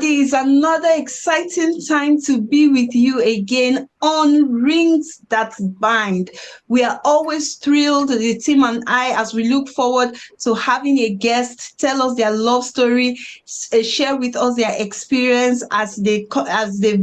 everybody. It's another exciting time to be with you again on Rings That Bind. We are always thrilled, the team and I, as we look forward to having a guest tell us their love story, share with us their experience as they've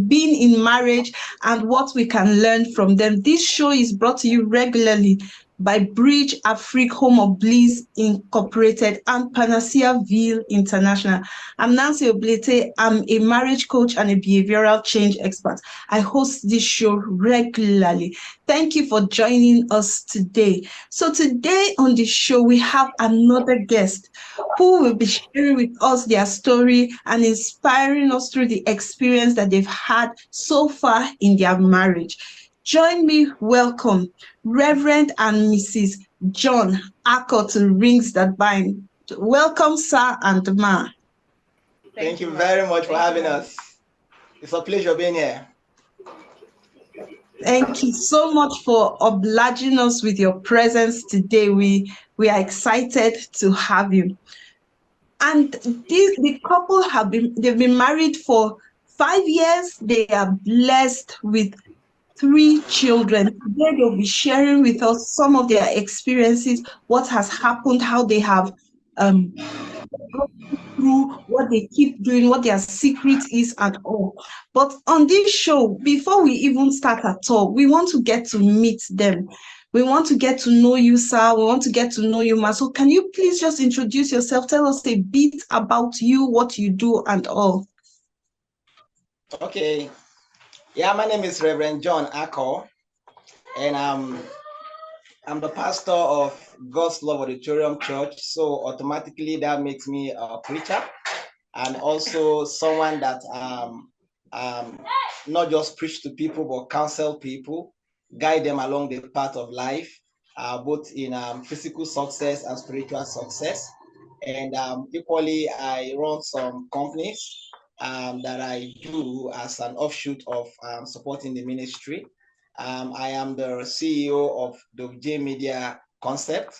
been in marriage and what we can learn from them. This show is brought to you regularly by Bridge Afrique Home of Bliss Incorporated and Panaceaville International. I'm Nancy Oblete. I'm a marriage coach and a behavioral change expert. I host this show regularly. Thank you for joining us today. So today on the show, we have another guest who will be sharing with us their story and inspiring us through the experience that they've had so far in their marriage. Join me, welcome Reverend and Mrs. John Akoh to Rings That Bind. Welcome, sir and ma. Thank you very much for having us. It's a pleasure being here. Thank you so much for obliging us with your presence today. We are excited to have you. And the couple they've been married for 5 years. They are blessed with 3 children. Today they'll be sharing with us some of their experiences, what has happened, how they have gone through, what they keep doing, what their secret is and all. But on this show, before we even start at all, we want to get to meet them. We want to get to know you, sir. We want to get to know you, ma. So can you please just introduce yourself? Tell us a bit about you, what you do and all. Okay. Yeah, my name is Reverend John Akoh, and I'm the pastor of God's Love Auditorium Church. So automatically that makes me a preacher and also someone that not just preach to people but counsel people, guide them along the path of life, both in physical success and spiritual success. And equally, I run some companies that I do as an offshoot of supporting the ministry. I am the CEO of the J Media Concept.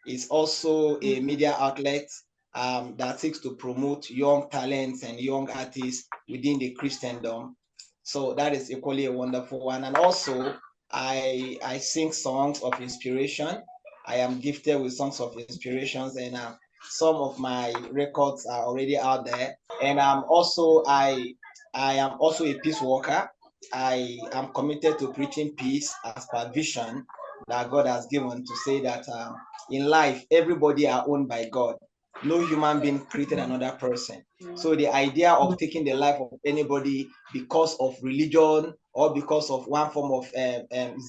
It's also a media outlet that seeks to promote young talents and young artists within the Christendom. So that is equally a wonderful one. And also, I sing songs of inspiration. I am gifted with songs of inspirations, and some of my records are already out there. And I am also a peace worker. I am committed to preaching peace as per vision that God has given, to say that in life, everybody are owned by God. No human being created another person. So the idea of taking the life of anybody because of religion or because of one form of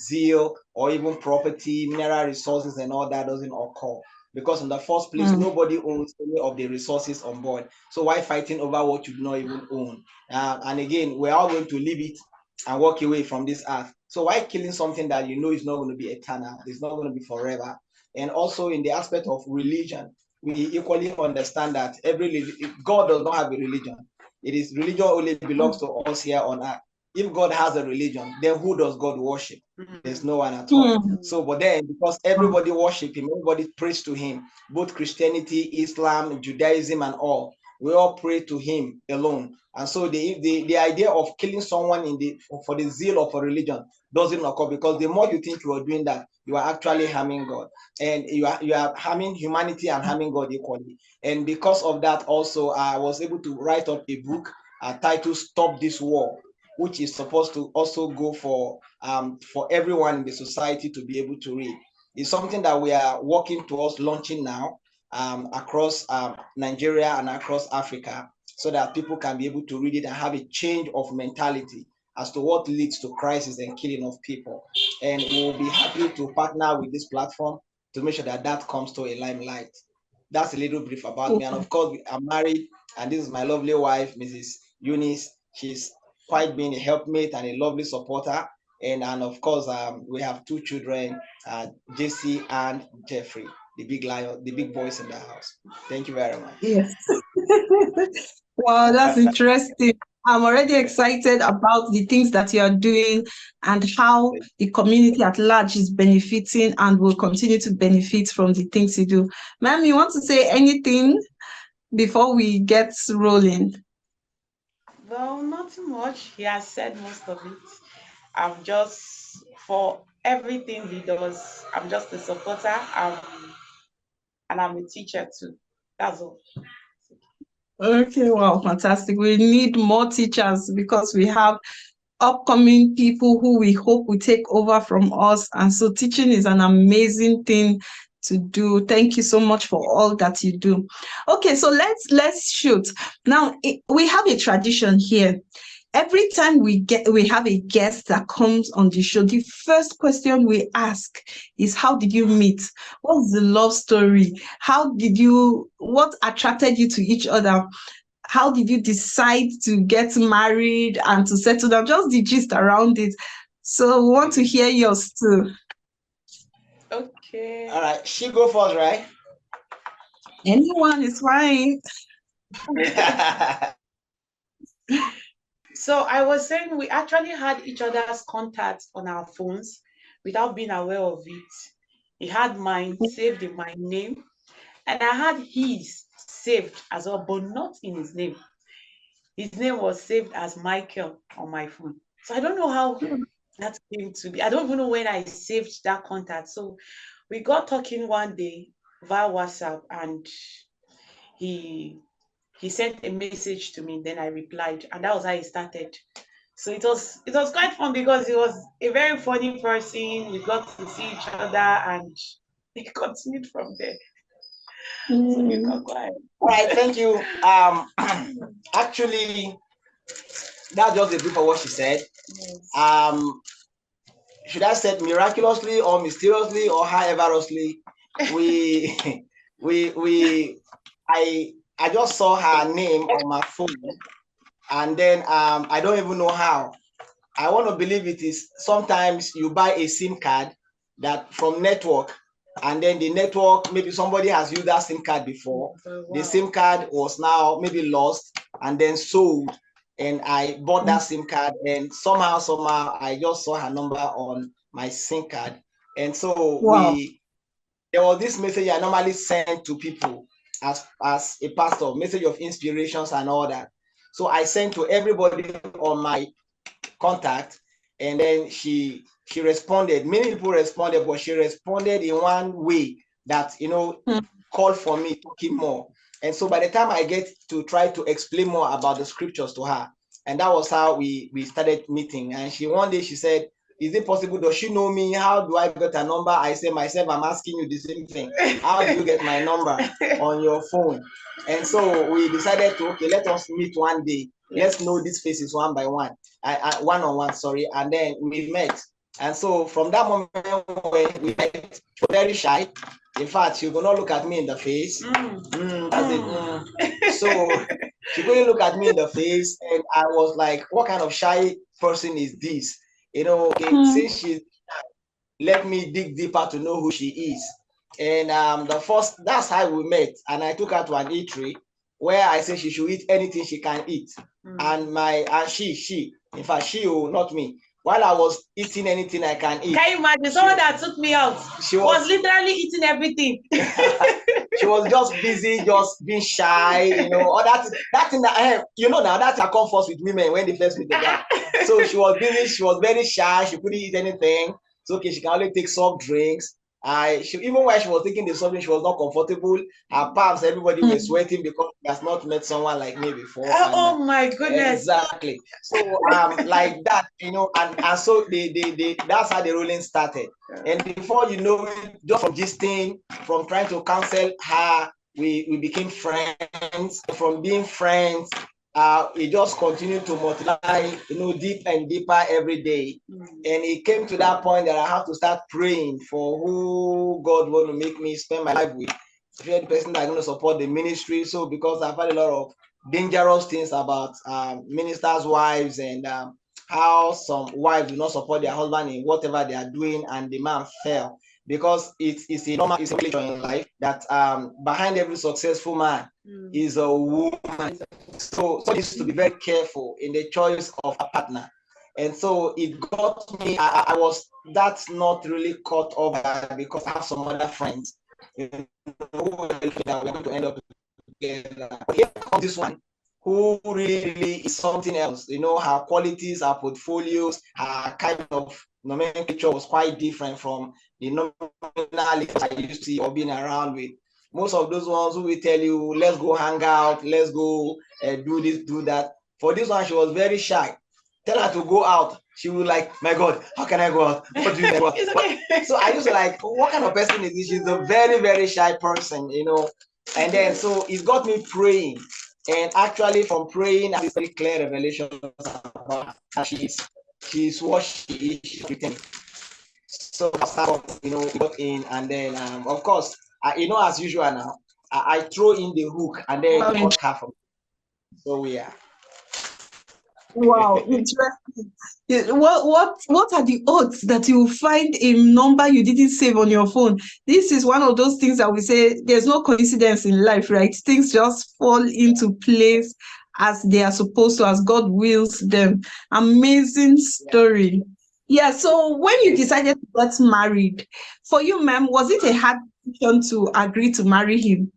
zeal or even property, mineral resources and all that doesn't occur. Because in the first place, nobody owns any of the resources on board. So why fighting over what you do not even own? And again, we're all going to leave it and walk away from this earth. So why killing something that you know is not going to be eternal? It's not going to be forever. And also in the aspect of religion, we equally understand that God does not have a religion. Religion only belongs to us here on earth. If God has a religion, then who does God worship? There's no one at all. So, but then because everybody worship him, everybody prays to him, both Christianity, Islam, Judaism, and all, we all pray to him alone. And so the idea of killing someone for the zeal of a religion doesn't occur, because the more you think you are doing that, you are actually harming God, and you are harming humanity and harming God equally. And because of that, also I was able to write up a book titled "Stop This War," which is supposed to also go for everyone in the society to be able to read. It's something that we are working towards launching now across Nigeria and across Africa, so that people can be able to read it and have a change of mentality as to what leads to crisis and killing of people. And we will be happy to partner with this platform to make sure that that comes to a limelight. That's a little brief about me. And of course, I'm married, and this is my lovely wife, Mrs. Eunice. She's quite been a helpmate and a lovely supporter. And of course, we have 2 children, Jesse and Jeffrey, the big boys in the house. Thank you very much. Yes. Wow, that's interesting. I'm already excited about the things that you are doing and how the community at large is benefiting and will continue to benefit from the things you do. Ma'am, you want to say anything before we get rolling? Well, not too much. He has said most of it. I'm just for everything he does. I'm just a supporter. And I'm a teacher too. That's all. Okay, wow, fantastic. We need more teachers because we have upcoming people who we hope will take over from us. And so teaching is an amazing thing to do. Thank you so much for all that you do. Okay, so let's shoot. Now we have a tradition here. Every time we have a guest that comes on the show, the first question we ask is, how did you meet? What's the love story? What attracted you to each other? How did you decide to get married and to settle down? Just the gist around it. So we want to hear yours too. Okay. All right, she go first, right? Anyone is fine. So I was saying we actually had each other's contacts on our phones without being aware of it. He had mine saved in my name, and I had his saved as well, but not in his name. His name was saved as Michael on my phone. So I don't know how that came to be. I don't even know when I saved that contact. So we got talking one day via WhatsApp, and he he sent a message to me. Then I replied, and that was how it started. So it was quite fun because he was a very funny person. We got to see each other, and it continued from there. So you Mm. can go ahead. All right, thank you. Actually, that's just a brief of what she said. Yes. Should I say miraculously or mysteriously or howeverously, we I just saw her name on my phone, and then I don't even know how. I want to believe it is sometimes you buy a SIM card that from network, and then the network, maybe somebody has used that SIM card before. Oh, The wow. SIM card was now maybe lost and then sold, and I bought that SIM card, and somehow I just saw her number on my SIM card, and so Wow. there was this message I normally send to people as a pastor, message of inspirations and all that. So I sent to everybody on my contact, and then she responded. Many people responded, but she responded in one way that called for me talking more. And so by the time I get to try to explain more about the scriptures to her, and that was how we started meeting. And one day she said, is it possible? Does she know me? How do I get a number? I say myself, I'm asking you the same thing. How do you get my number on your phone? And so we decided to, okay, let us meet one day. Let's know these faces one by one, one on one, sorry. And then we met. And so from that moment when we met, she was very shy. In fact, she could not look at me in the face. So she couldn't look at me in the face. And I was like, what kind of shy person is this? Okay, since she let me dig deeper to know who she is. And that's how we met. And I took her to an eatery where I said she should eat anything she can eat. And she, in fact, she, not me. While I was eating anything I can eat. Can you imagine someone that took me out? She was literally eating everything. She was just busy, just being shy, or that thing that now that comes first with women when they first meet the guy. So she was busy, she was very shy, she couldn't eat anything. So okay, she can only take soft drinks. Even while she was taking the soft drink, she was not comfortable. Her palms, everybody was sweating because she has not met someone like me before. Oh my goodness! Exactly. So like that, and so they that's how the rolling started. And before you know it, just from gisting, from trying to counsel her, we became friends. From being friends, it just continued to multiply, deep and deeper every day. And it came to that point that I have to start praying for who God want to make me spend my life with. If you're the person that's going to support the ministry, so because I've had a lot of dangerous things about ministers' wives and how some wives do not support their husband in whatever they are doing, and the man fell. Because it's a normal situation in life that behind every successful man is a woman. So needs to be very careful in the choice of a partner. And so it got me, I was, that's not really caught over because I have some other friends who that we're going to end up together. But here comes this one. who really is something else. You know, her qualities, her portfolios, her kind of nomenclature was quite different from the nominalities I used to see or being around with. Most of those ones who will tell you, let's go hang out, let's go do this, do that. For this one, she was very shy. Tell her to go out. She would like, my God, how can I go out? What do you do? Okay. So I used to like, what kind of person is this? She's a very, very shy person, you know. And then so it got me praying. And actually from praying, I very clear revelation about how she's what she is, she's written. So you know, got in, and then of course, you know, as usual now, I throw in the hook and then cut her from. So yeah. Wow, interesting. What are the odds that you find a number you didn't save on your phone? This is one of those things that we say there's no coincidence in life, right? Things just fall into place as they are supposed to, as God wills them. Amazing story. Yeah, so when you decided to get married, for you, ma'am, was it a hard decision to agree to marry him?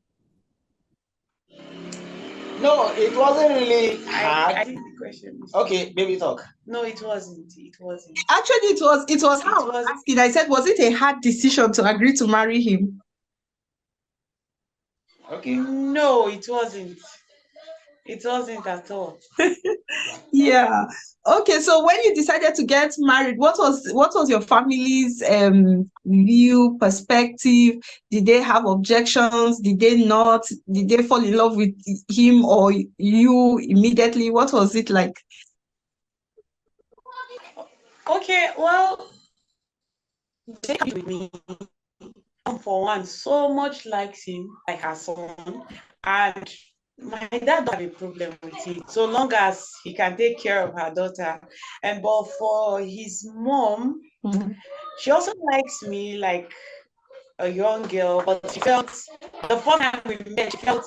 No, it wasn't really hard. I think the question is, okay, baby talk. No, it wasn't. It wasn't. Actually, it was how I was asking. I said, was it a hard decision to agree to marry him? Okay. No, it wasn't. It wasn't at all. Yeah. Okay, so when you decided to get married, what was your family's view, perspective? Did they have objections? Did they not? Did they fall in love with him or you immediately? What was it like? Okay, well, they with me. For one, so much likes him, like her son, and my dad don't have a problem with it, so long as he can take care of her daughter. And but for his mom, she also likes me like a young girl, but she felt the first time we met, she felt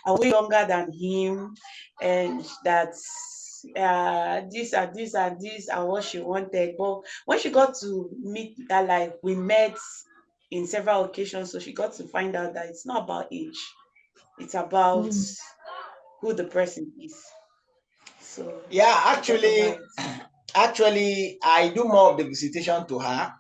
a way younger than him, and that's this and this and this and what she wanted. But when she got to meet that, like we met in several occasions, so she got to find out that it's not about age, it's about who the person is. So yeah, actually I do more of the visitation to her.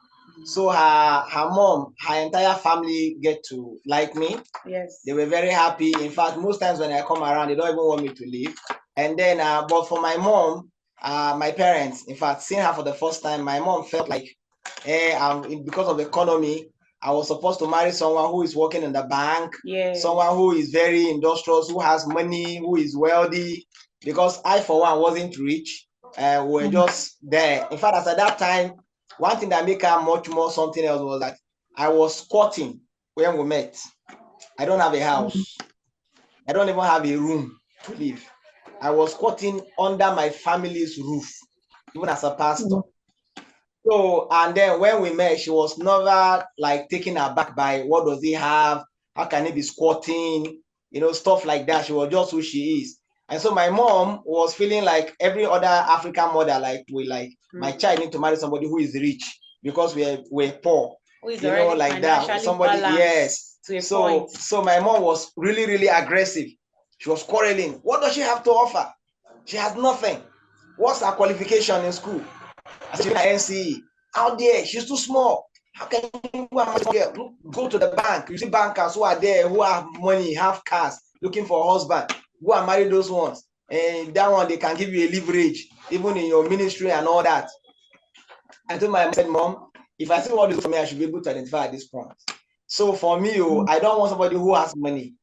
So her mom, her entire family get to like me. Yes. They were very happy. In fact, most times when I come around, they don't even want me to leave. And then, but for my mom, my parents, in fact, seeing her for the first time, my mom felt like, because of the economy, I was supposed to marry someone who is working in the bank, someone who is very industrious, who has money, who is wealthy. Because I, for one, wasn't rich. We were just there. In fact, as at that time, one thing that made her much more something else was that I was squatting when we met. I don't have a house. I don't even have a room to live. I was squatting under my family's roof, even as a pastor. So, and then when we met, she was never like taken aback by what does he have? How can he be squatting? You know, stuff like that. She was just who she is. And so my mom was feeling like every other African mother, like my child need to marry somebody who is rich because we're poor. You know, like that. Somebody, yes. So my mom was really, really aggressive. She was quarreling. What does she have to offer? She has nothing. What's her qualification in school? She's an NCE. Out there, she's too small. How can you go to the bank? You see bankers who are there, who have money, have cars, looking for a husband. Go and marry those ones. And that one, they can give you a leverage, even in your ministry and all that. I told my mom, said, Mom, if I see what is for me, I should be able to identify at this point. So for me, I don't want somebody who has money.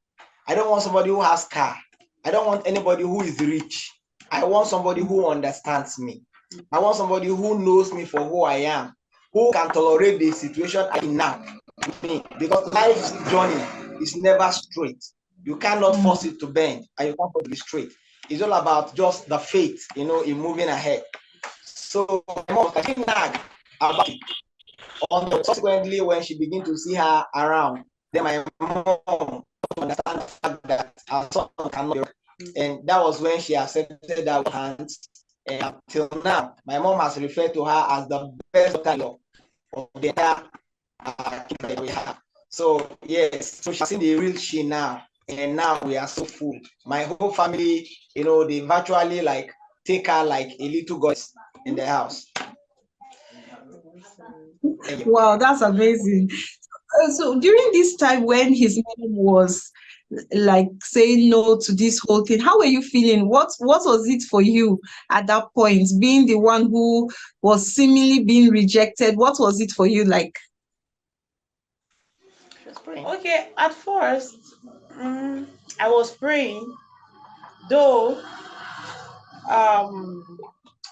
I don't want somebody who has car. I don't want anybody who is rich. I want somebody who understands me. I want somebody who knows me for who I am, who can tolerate the situation I'm in now with me. Because life's journey is never straight. You cannot force it to bend, and you can't force it to be straight. It's all about just the faith, you know, in moving ahead. So I think that about it. Subsequently, when she began to see her around, then my mom understand the fact that our son cannot be, and that was when she accepted our hands. And until now, my mom has referred to her as the best daughter of the entire kingdom that we have. So yes, so she's seen the real she now. and now we are so full. My whole family, you know, they virtually like take her like a little goddess in the house. Wow, that's amazing. So during this time when his mom was like saying no to this whole thing, how were you feeling? What was it for you at that point, being the one who was seemingly being rejected? What was it for you like? Okay, at first, I was praying, though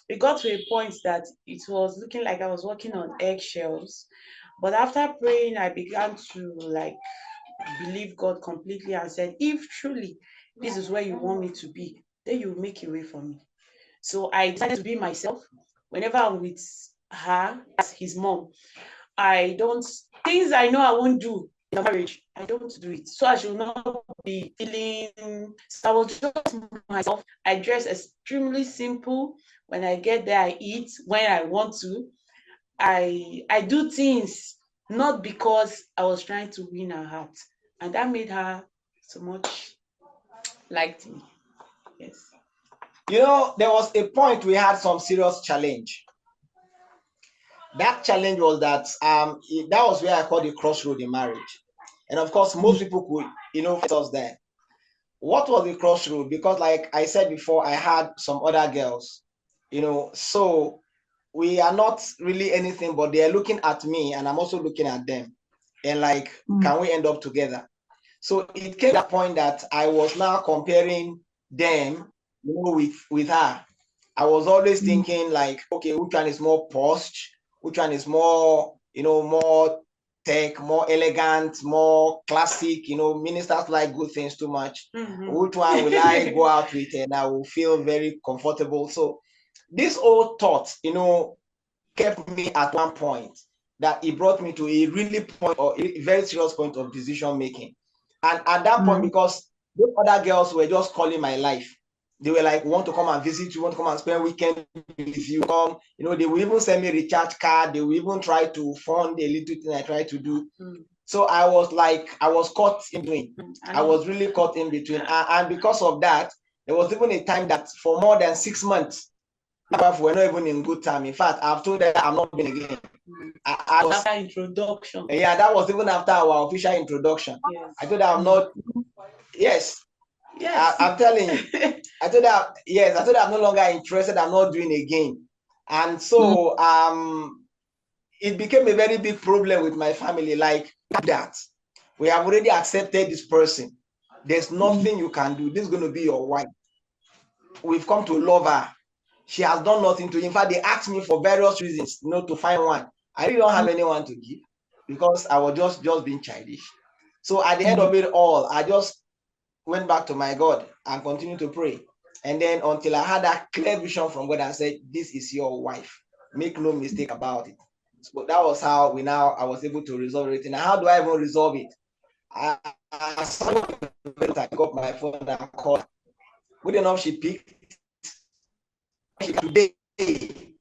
it got to a point that it was looking like I was walking on eggshells. But after praying, I began to like believe God completely and said, if truly this is where you want me to be, then you make a way for me. So I decided to be myself. Whenever I'm with her as his mom, I don't, things I know I won't do in a marriage, I don't do it. So I should not be feeling, so I was just myself. I dress extremely simple. When I get there, I eat when I want to. I do things not because I was trying to win her heart. And that made her so much liked me. Yes. You know, there was a point we had some serious challenge. That challenge was that that was where I called the crossroad in marriage. And of course, most people could, you know, fit us there. What was the crossroad? Because like I said before, I had some other girls, you know, so we are not really anything, but they are looking at me and I'm also looking at them. And like, can we end up together? So it came to that point that I was now comparing them, you know, with her. I was always thinking like, okay, which one is more posh? Which one is more, you know, more tech, more elegant, more classic? You know, ministers like good things too much. Which one will I go out with and I will feel very comfortable? So this old thought, you know, kept me at one point that it brought me to a really point or a very serious point of decision making. And at that point, because those other girls were just calling my life, they were like, want to come and visit you, want to come and spend weekend with you. Come, you know, they will even send me a recharge card. They will even try to fund a little thing I try to do. So I was like, I was caught in between. I was really caught in between. And because of that, there was even a time that for more than 6 months, we're not even in good time. In fact, I've told them I'm not going again. I was, after introduction. Yeah, that was even after our official introduction. Yes. I told her I'm not. Yes. Yes. I'm telling you. I told her, yes, I told her I'm no longer interested. I'm not doing again. And so it became a very big problem with my family. Like that, we have already accepted this person. There's nothing you can do. This is going to be your wife. We've come to love her. She has done nothing to. In fact, they asked me for various reasons, you know, to find one. I really don't have anyone to give because I was just being childish. So at the end of it all, I just went back to my God and continued to pray. And then until I had that clear vision from God and said, this is your wife. Make no mistake about it. So that was how I was able to resolve everything. Now, how do I even resolve it? I got my phone and called. Good enough, she picked. Today,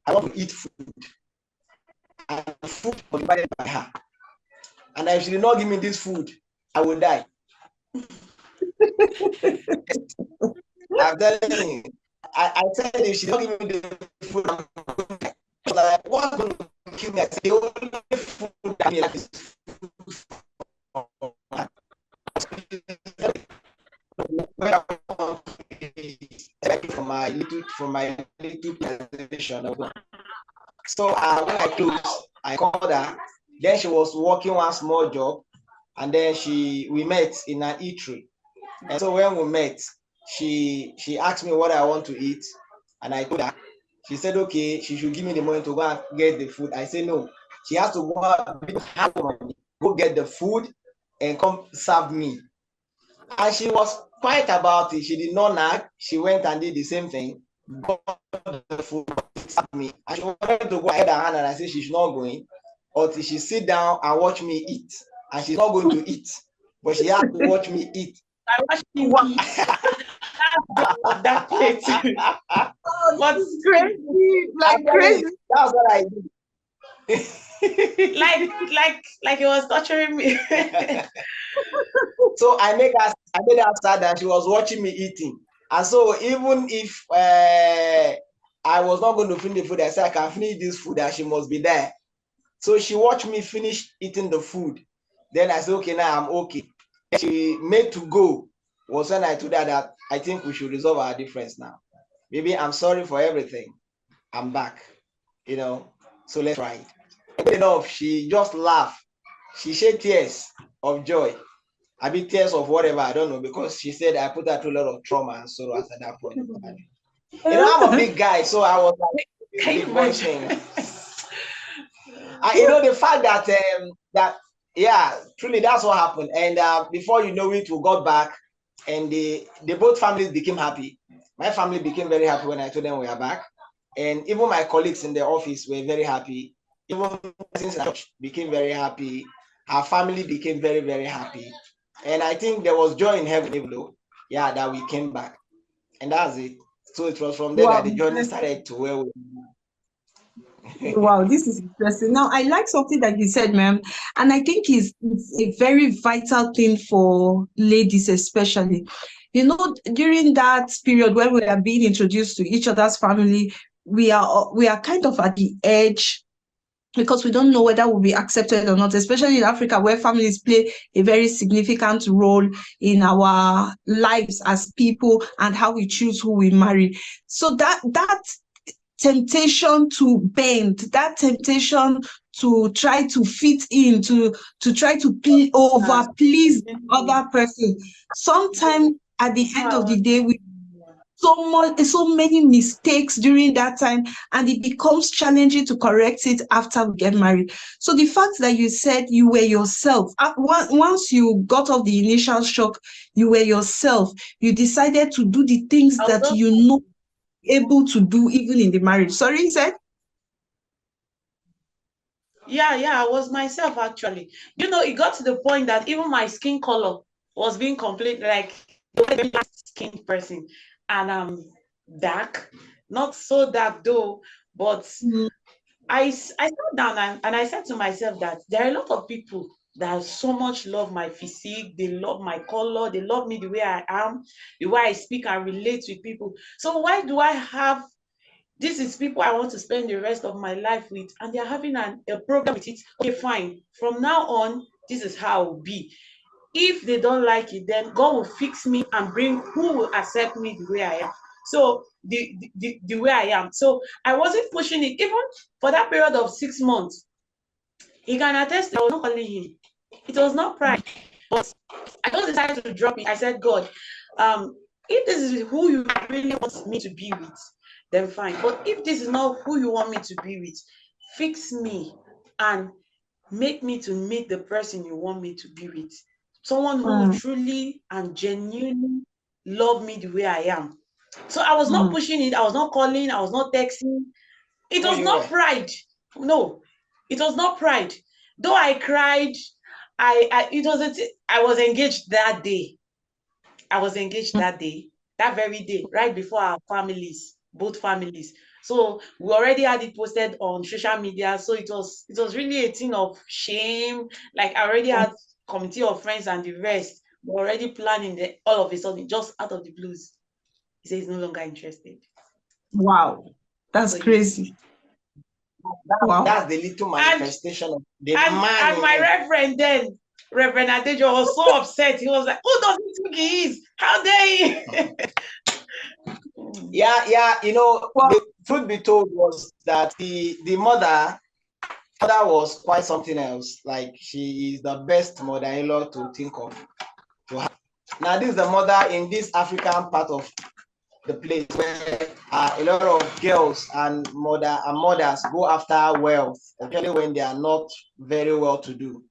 I want to eat food. And food was provided by her. And if she did not give me this food, I will die. I'm telling you. I said if she don't give me the food, I'm going to die. Like, what's going to kill me? I said, the only food that I like is from my little presentation. So when I closed, I called her. Then she was working one small job, and then we met in an eatery. And so when we met, she asked me what I want to eat, and I told her. She said, okay, she should give me the money to go and get the food. I said, no, she has to go get the food and come serve me. And she was quiet about it. She did not nag. She went and did the same thing. Got the food, served me. And she wanted to go ahead her hand, and I said she's not going until she sit down and watch me eat. And she's not going to eat, but she has to watch me eat. I watched you eat. That plate. What's crazy? Like crazy. That's what I did. like he was torturing me. So I made her sad that she was watching me eating. And so even if I was not going to finish the food, I said I can finish this food and she must be there. So she watched me finish eating the food. Then I said, okay, now I'm okay. She made to go was when I told her that I think we should resolve our difference now. Maybe I'm sorry for everything. I'm back, so let's try it. Enough, she just laughed. She shed tears of joy. I mean, tears of whatever, I don't know, because she said I put her through a lot of trauma and sorrow at that point. I'm a big guy, so I was like, big boy thing. The fact that yeah, truly that's what happened. And before you know it, we got back, and they both families became happy. My family became very happy when I told them we are back, and even my colleagues in the office were very happy. Even since I became very happy, her family became very, very happy, and I think there was joy in heaven, even though, yeah, that we came back, and that's it. So it was from there that the journey started to where we. Wow, this is interesting. Now, I like something that you said, ma'am, and I think it's a very vital thing for ladies, especially. During that period when we are being introduced to each other's family, we are kind of at the edge because we don't know whether we'll be accepted or not, especially in Africa, where families play a very significant role in our lives as people and how we choose who we marry. So that temptation to bend, that temptation to try to fit in, to try to please the other person. Sometimes at the end of the day, we so many mistakes during that time, and it becomes challenging to correct it after we get married. So the fact that you said you were yourself, once you got off the initial shock, you were yourself. You decided to do the things that able to do even in the marriage. Sorry, you said? Yeah, I was myself actually. It got to the point that even my skin color was being completely like the skin person, and I'm dark, not so dark though, but I sat down and I said to myself that there are a lot of people that so much love my physique, they love my color, they love me the way I am, the way I speak and relate with people. So why do I have this is people I want to spend the rest of my life with, and they're having a problem with it? Okay, fine. From now on, this is how it will be. If they don't like it, then God will fix me and bring who will accept me the way I am. So the way I am. So I wasn't pushing it. Even for that period of 6 months, he can attest, I was not calling him. It was not pride. But I just decided to drop it. I said, God, if this is who you really want me to be with, then fine. But if this is not who you want me to be with, fix me and make me to meet the person you want me to be with. Someone who will truly and genuinely love me the way I am. So I was not pushing it. I was not calling. I was not texting. It was not pride. No, it was not pride. Though I cried, I was engaged that day. I was engaged that day, that very day, right before our families, both families. So we already had it posted on social media. So it was really a thing of shame. Like I already had committee of friends and the rest were already planning all of a sudden, just out of the blues. He said he's no longer interested. Wow. That's crazy. That's the little manifestation of the man. And my reverend then, Reverend Adejo, was so upset. He was like, who does he think he is? How dare he? Yeah. The truth be told was that the mother was quite something else. Like, she is the best mother-in-law to think of. Now, this is the mother in this African part of the place where a lot of girls and mothers go after wealth, especially when they are not very well to do.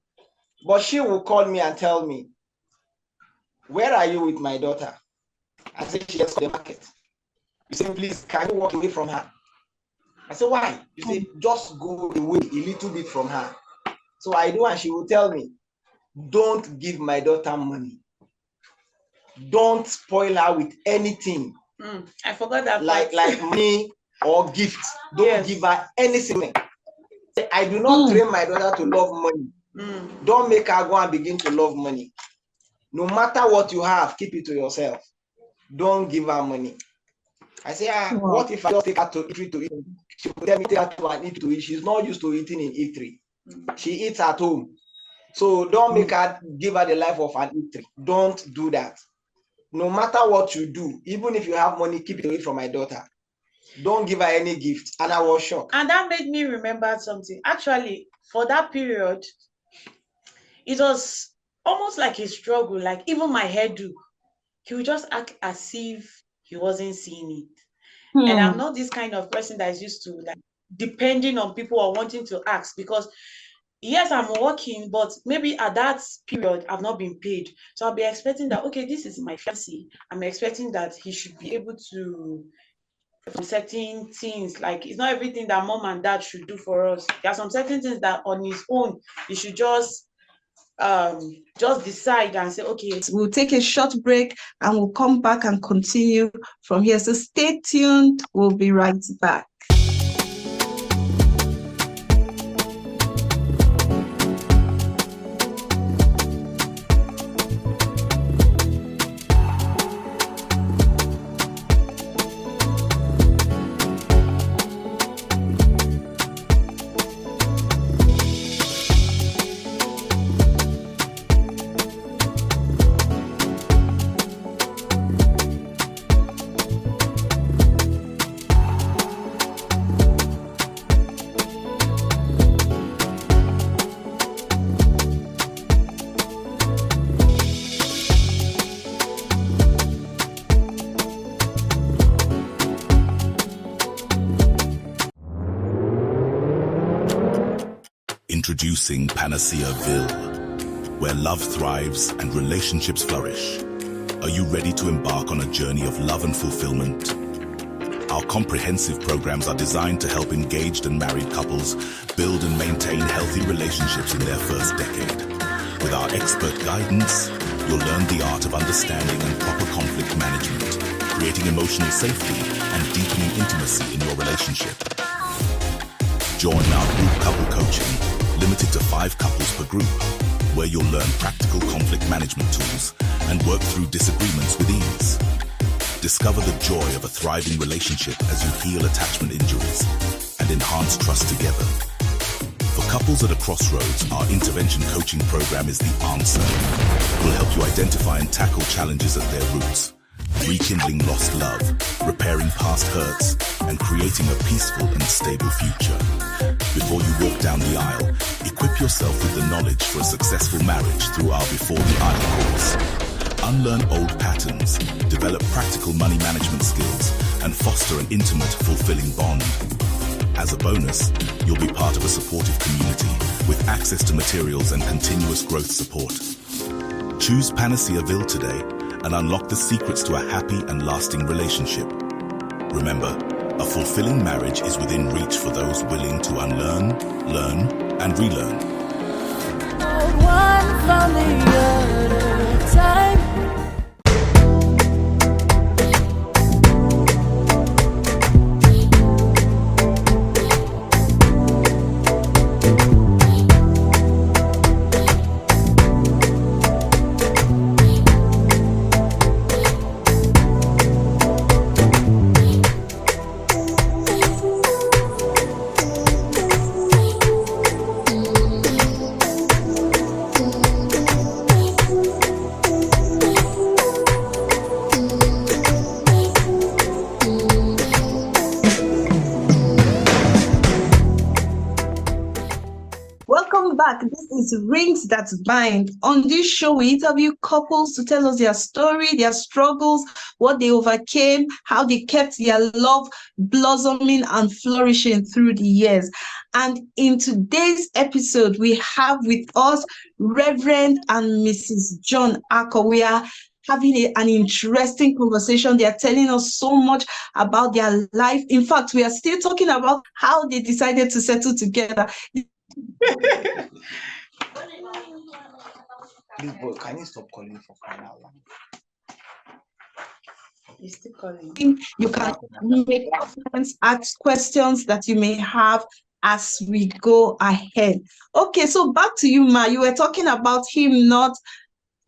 But she will call me and tell me, where are you with my daughter? I said, she just got the market. You say, please, can you walk away from her? I said, why? You say, just go away a little bit from her. So I do, and she will tell me, don't give my daughter money. Don't spoil her with anything. I forgot that. Like money or gifts. Don't give her anything. I do not train my daughter to love money. Don't make her go and begin to love money. No matter what you have, keep it to yourself. Don't give her money. I say, what if I just take her to eatery to eat? She will tell me take her to an eatery to eat. She's not used to eating in eatery. She eats at home. So don't make her give her the life of an eatery. Don't do that. No matter what you do, even if you have money, keep it away from my daughter. Don't give her any gift. And I was shocked. And that made me remember something. Actually, for that period, it was almost like a struggle. Like even my hairdo, he would just act as if he wasn't seeing it. And I'm not this kind of person that is used to like depending on people or wanting to ask, because yes, I'm working, but maybe at that period I've not been paid. So I'll be expecting that, okay, this is my fiancé. I'm expecting that he should be able to do certain things. Like it's not everything that mom and dad should do for us. There are some certain things that on his own he should just decide and say, okay. We'll take a short break and we'll come back and continue from here. So stay tuned. We'll be right back. Introducing Panaceaville, where love thrives and relationships flourish. Are you ready to embark on a journey of love and fulfillment? Our comprehensive programs are designed to help engaged and married couples build and maintain healthy relationships in their first decade. With our expert guidance, you'll learn the art of understanding and proper conflict management, creating emotional safety and deepening intimacy in your relationship. Join our group couple coaching, limited to 5 couples per group, where you'll learn practical conflict management tools and work through disagreements with ease. Discover the joy of a thriving relationship as you heal attachment injuries and enhance trust together. For couples at a crossroads, our intervention coaching program is the answer. We'll help you identify and tackle challenges at their roots, rekindling lost love, repairing past hurts, and creating a peaceful and stable future. Before you walk down the aisle, equip yourself with the knowledge for a successful marriage through our Before the Aisle course. Unlearn old patterns, develop practical money management skills, and foster an intimate, fulfilling bond. As a bonus, you'll be part of a supportive community with access to materials and continuous growth support. Choose Panaceaville today and unlock the secrets to a happy and lasting relationship. Remember, a fulfilling marriage is within reach for those willing to unlearn, learn, and relearn. One family at a time. Welcome back. This is Rings That Bind. On this show, we interview couples to tell us their story, their struggles, what they overcame, how they kept their love blossoming and flourishing through the years. And in today's episode, we have with us Reverend and Mrs. John Akoh. We are having an interesting conversation. They are telling us so much about their life. In fact, we are still talking about how they decided to settle together. Please, boy, can you stop calling for crying out loud? He's still calling. You can make comments, ask questions that you may have, as we go ahead. Okay, so back to you, Ma. You were talking about him not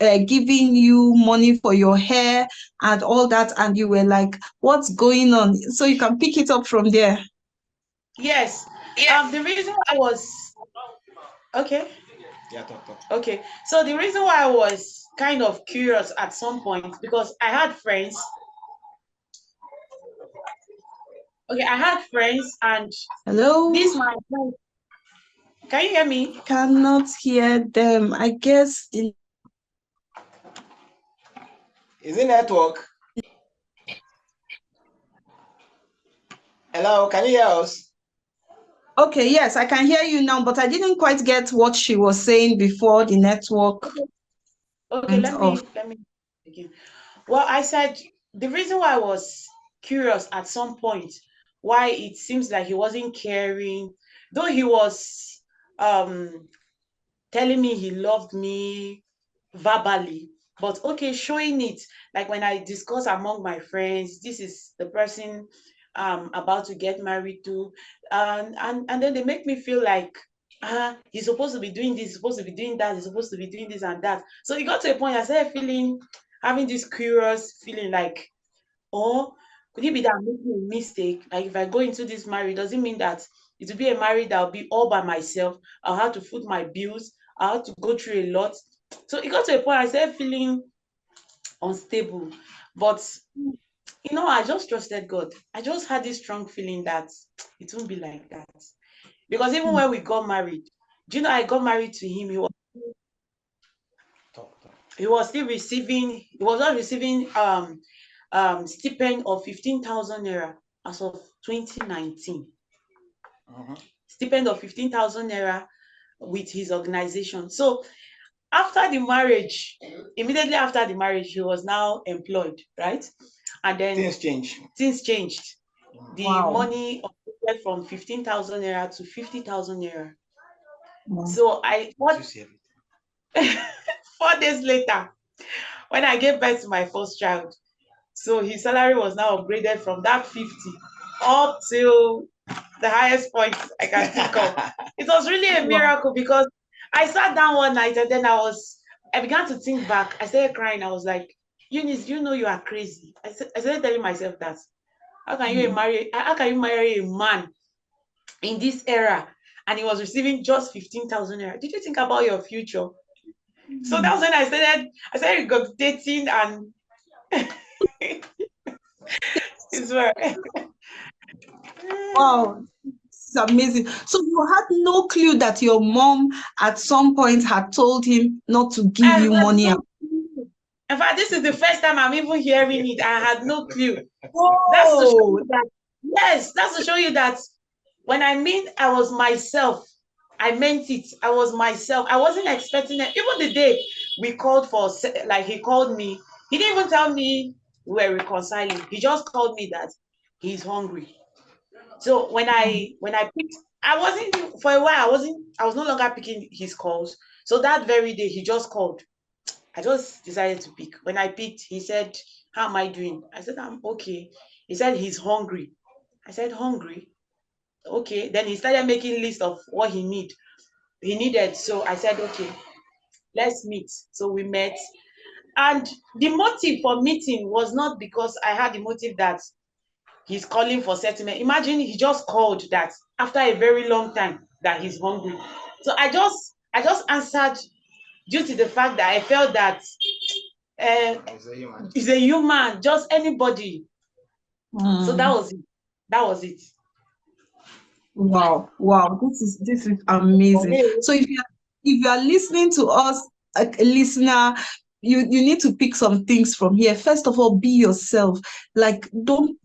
giving you money for your hair and all that, and you were like, what's going on? So you can pick it up from there. Yes. The reason I was okay. Yeah, talk. Okay. So the reason why I was kind of curious at some point, because I had friends. Okay, I had friends, and Hello? this my friend. Can you hear me? Cannot hear them. I guess Is it network? Hello, can you hear us? Okay, yes, I can hear you now, but I didn't quite get what she was saying before the network Okay, went let off. me begin. Well, I said the reason why I was curious at some point why it seems like he wasn't caring, though he was telling me he loved me verbally, but okay, showing it, like when I discuss among my friends, this is the person about to get married to, and then they make me feel like he's supposed to be doing this, he's supposed to be doing that, he's supposed to be doing this and that. So it got to a point I started feeling, having this curious feeling like, oh, could it be that I'm making a mistake? Like if I go into this marriage, does it mean that it will be a marriage that will be all by myself? I'll have to foot my bills. I'll have to go through a lot. So it got to a point I started feeling unstable. But I just trusted God. I just had this strong feeling that it won't be like that. Because even when we got married, do you know I got married to him? He was still receiving, he was not receiving stipend of 15,000 naira as of 2019. Stipend of 15,000 naira with his organization. So after the marriage, immediately after the marriage, he was now employed, right? And then Things changed. The Wow. money upgraded from 15,000 naira to 50,000 naira. Wow. So 4 days later, when I gave birth to my first child, so his salary was now upgraded from that 50 up to the highest point I can think of. It was really a miracle because I sat down one night and then I began to think back. I started crying. I was like, Eunice, you know you are crazy. I started telling myself that how can you marry a man in this era and he was receiving just 15,000 naira? Did you think about your future? So that was when I started regurgitating and it's where Wow, it's amazing. So you had no clue that your mom at some point had told him not to give you money. In fact, this is the first time I'm even hearing it. I had no clue. Whoa. That's to show you that, yes, that's to show you that when I mean I was myself, I meant it. I was myself. I wasn't expecting it. Even the day we called like he called me, he didn't even tell me we were reconciling. He just called me that he's hungry. So when I picked, I wasn't for a while. I was no longer picking his calls. So that very day he just called. I just decided to pick. When I picked, he said, "How am I doing?" I said, "I'm okay." He said he's hungry. I said, "Hungry? Okay." Then he started making list of what he needed. So I said, "Okay, let's meet." So we met. And the motive for meeting was not because I had the motive that he's calling for settlement. Imagine he just called that after a very long time that he's hungry. So I just answered due to the fact that I felt that he's a human, just anybody. So that was it. Wow, this is amazing. So if you are listening to us, a listener, you need to pick some things from here. First of all, be yourself. Like don't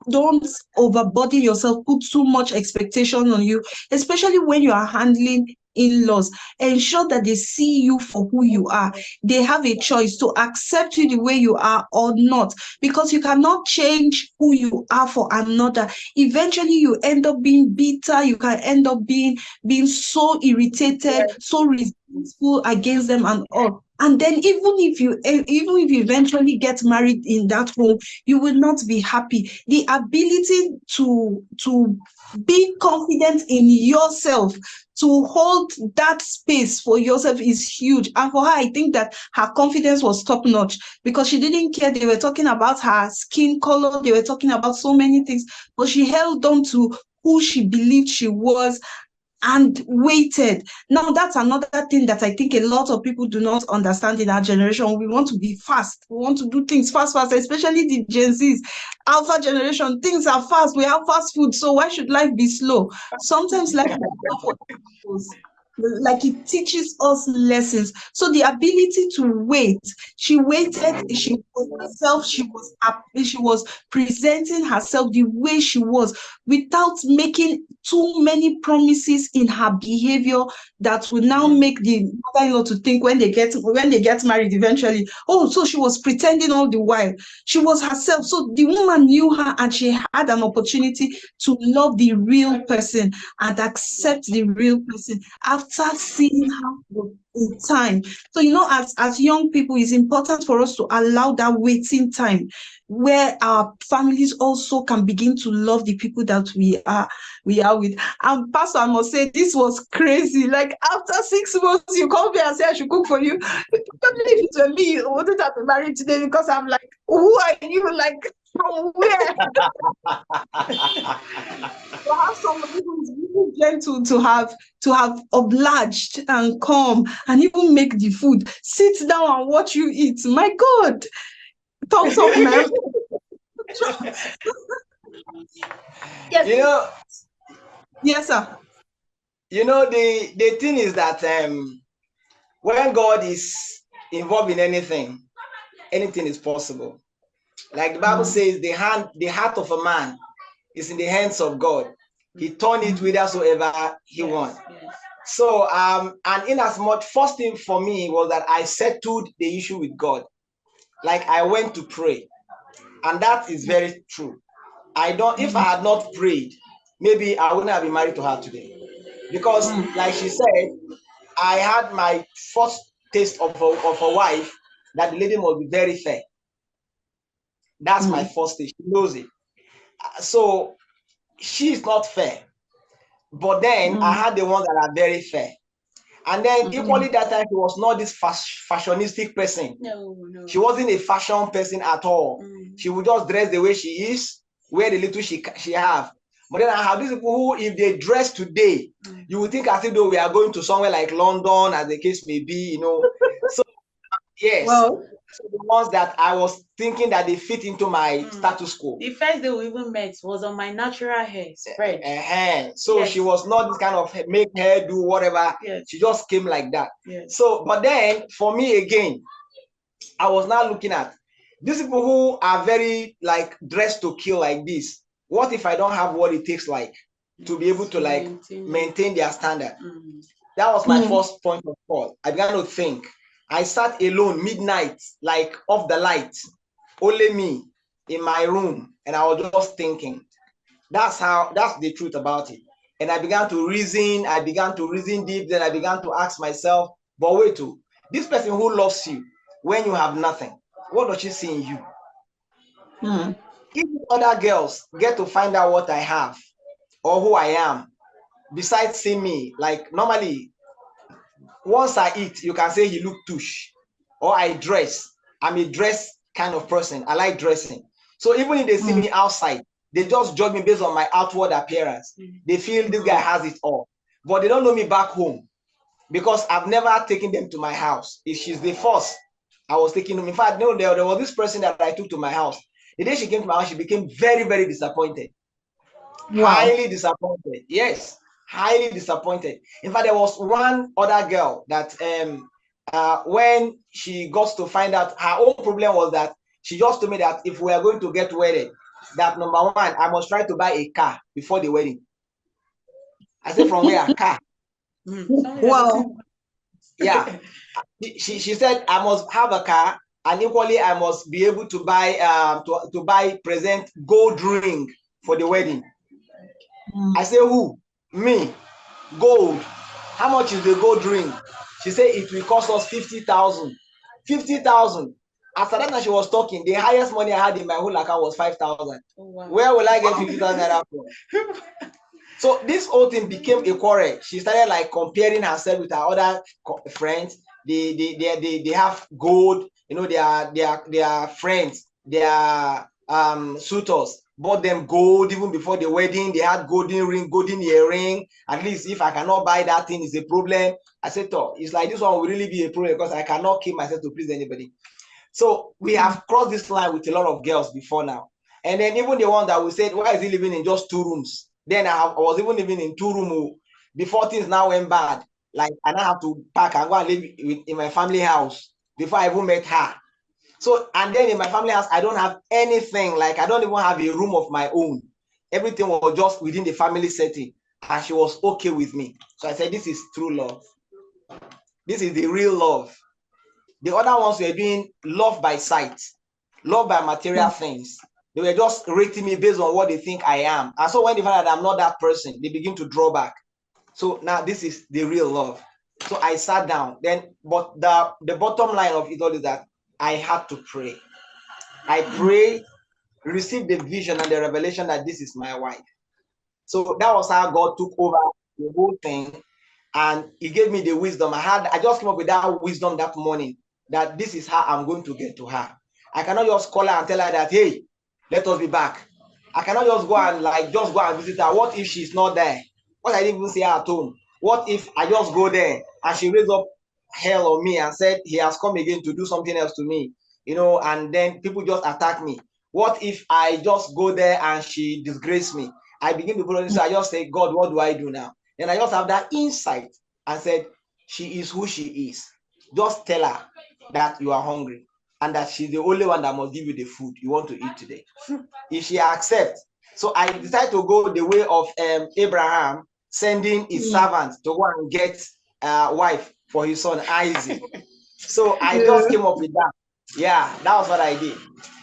overburden yourself, put too much expectation on you, especially when you are handling in-laws. Ensure that they see you for who you are. They have a choice to accept you the way you are or not, because you cannot change who you are for another. Eventually you end up being bitter. You can end up being so irritated, so resentful against them and all. And then even if you eventually get married in that home, you will not be happy. The ability to be confident in yourself, to hold that space for yourself is huge. And for her, I think that her confidence was top notch because she didn't care. They were talking about her skin color, they were talking about so many things, but she held on to who she believed she was and waited. Now, that's another thing that I think a lot of people do not understand in our generation. We want to be fast. We want to do things fast, especially the Gen Zs, Alpha generation. Things are fast. We have fast food. So why should life be slow? Sometimes life is slow for us. Like it teaches us lessons. So the ability to wait, she waited, she was herself, she was presenting herself the way she was without making too many promises in her behavior that would now make the mother-in-law to think when they get married eventually, oh, so she was pretending all the while. She was herself. So the woman knew her and she had an opportunity to love the real person and accept the real person after seeing her for a time. So, as young people, it's important for us to allow that waiting time where our families also can begin to love the people that we are with. And Pastor, I must say, this was crazy. Like after 6 months, you come here and say I should cook for you. Probably if it were me, I wouldn't have been married today because I'm like, who are you? Like, from where? To have somebody who's really gentle, to have obliged and calm and even make the food, sit down and watch you eat. My God, thumbs up, man. Yes. Yes, sir. The thing is that when God is involved in anything is possible. Like the Bible says, the heart of a man is in the hands of God. He turned it whithersoever he wants. Yes. So, and in as much, first thing for me was that I settled the issue with God. Like I went to pray, and that is very true. If I had not prayed, maybe I wouldn't have been married to her today. Because, like she said, I had my first taste of a wife that the lady must be very fair. That's my first taste. She knows it. So she's not fair. But then I had the ones that are very fair. And then equally that time, she was not this fashionistic person. No. She wasn't a fashion person at all. She would just dress the way she is, wear the little she have. But then I have these people who, if they dress today, you would think as if though we are going to somewhere like London, as the case may be, So yes. Well, so the ones that I was thinking that they fit into my status quo. The first day we even met was on my natural hair spread. So yes. She was not this kind of make hair do whatever. Yes. She just came like that. Yes. So, but then for me again, I was now looking at these people who are very like dressed to kill like this. What if I don't have what it takes like to be able to like maintain their standard? That was my first point of call. I began to think. I sat alone midnight, like off the light, only me in my room, and I was just thinking. That's the truth about it. And I began to reason deep. Then I began to ask myself, but wait, this person who loves you when you have nothing, what does she see in you? If other girls get to find out what I have or who I am, besides seeing me, like normally, once I eat, you can say he look touche, or I dress. I'm a dress kind of person. I like dressing. So even if they see me outside, they just judge me based on my outward appearance. They feel this guy has it all, but they don't know me back home because I've never taken them to my house. If she's the first, I was taking them. In fact, no, there was this person that I took to my house. The day she came to my house, she became very, very disappointed. Wow. Highly disappointed. Yes. Highly disappointed. In fact, there was one other girl that when she got to find out, her own problem was that she just told me that if we are going to get wedded, that number one, I must try to buy a car before the wedding. I said, from where? A car. Wow. Yeah. She said, I must have a car, and equally I must be able to buy to buy present gold ring for the wedding. I say, who? Me. Gold. How much is the gold ring? She said it will cost us 50,000. 50,000. After that, she was talking. The highest money I had in my whole account was 5,000. Oh, wow. Where will I get 50,000 naira from? So this whole thing became a quarrel. She started like comparing herself with her other friends. They have gold. You know, they are friends. They are suitors. Bought them gold even before the wedding. They had golden ring, golden earring. At least if I cannot buy that thing, it's a problem. I said, oh, it's like this one will really be a problem because I cannot keep myself to please anybody. So we have crossed this line with a lot of girls before now. And then even the one that we said, why is he living in just 2 rooms? Then I was even living in 2 rooms before things now went bad. Like, and I have to pack and go and live in my family house before I even met her. So, and then in my family house, I don't have anything. Like, I don't even have a room of my own. Everything was just within the family setting. And she was okay with me. So I said, this is true love. This is the real love. The other ones were doing love by sight, love by material things. They were just rating me based on what they think I am. And so when they find out I'm not that person, they begin to draw back. So now this is the real love. So I sat down. But the bottom line of it all is that I had to pray. I prayed, received the vision and the revelation that this is my wife. So that was how God took over the whole thing. And he gave me the wisdom. I just came up with that wisdom that morning, that this is how I'm going to get to her. I cannot just call her and tell her that, hey, let us be back. I cannot just go and visit her. What if she's not there? What I didn't even see her at home? What if I just go there and she raised up hell on me and said he has come again to do something else to me, you know, and then people just attack me? What if I just go there and she disgrace me? I begin to follow this. So I just say, God, what do I do now? And I just have that insight and said, she is who she is. Just tell her that you are hungry and that she's the only one that must give you the food you want to eat today. If she accepts. So I decided to go the way of Abraham, sending his servant to go and get a wife for his son Isaac. So I just came up with that. Yeah, that was what I did.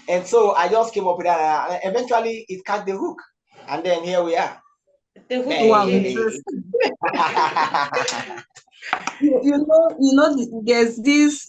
And so I just came up with that. And eventually it cut the hook. And then here we are. The hook. Wow, Hey. you know, there's this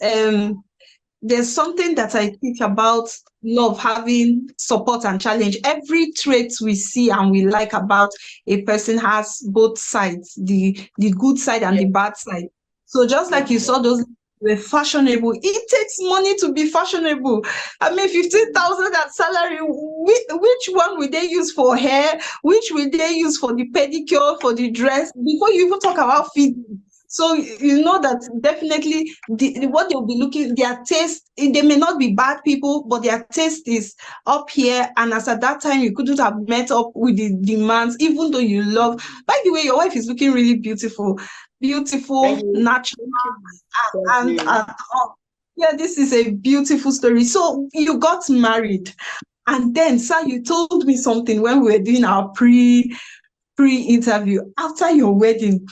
there's something that I teach about love having support and challenge. Every trait we see and we like about a person has both sides, the good side and the bad side. So just like you saw those were fashionable, it takes money to be fashionable. I mean, 15,000 at salary, which one will they use for hair? Which will they use for the pedicure, for the dress? Before you even talk about feeding. So you know that definitely what they'll be looking, their taste, they may not be bad people, but their taste is up here. And as at that time, you couldn't have met up with the demands, even though you love. By the way, your wife is looking really beautiful, natural, and yeah, this is a beautiful story. So you got married, and then, sir, you told me something when we were doing our pre-interview after your wedding.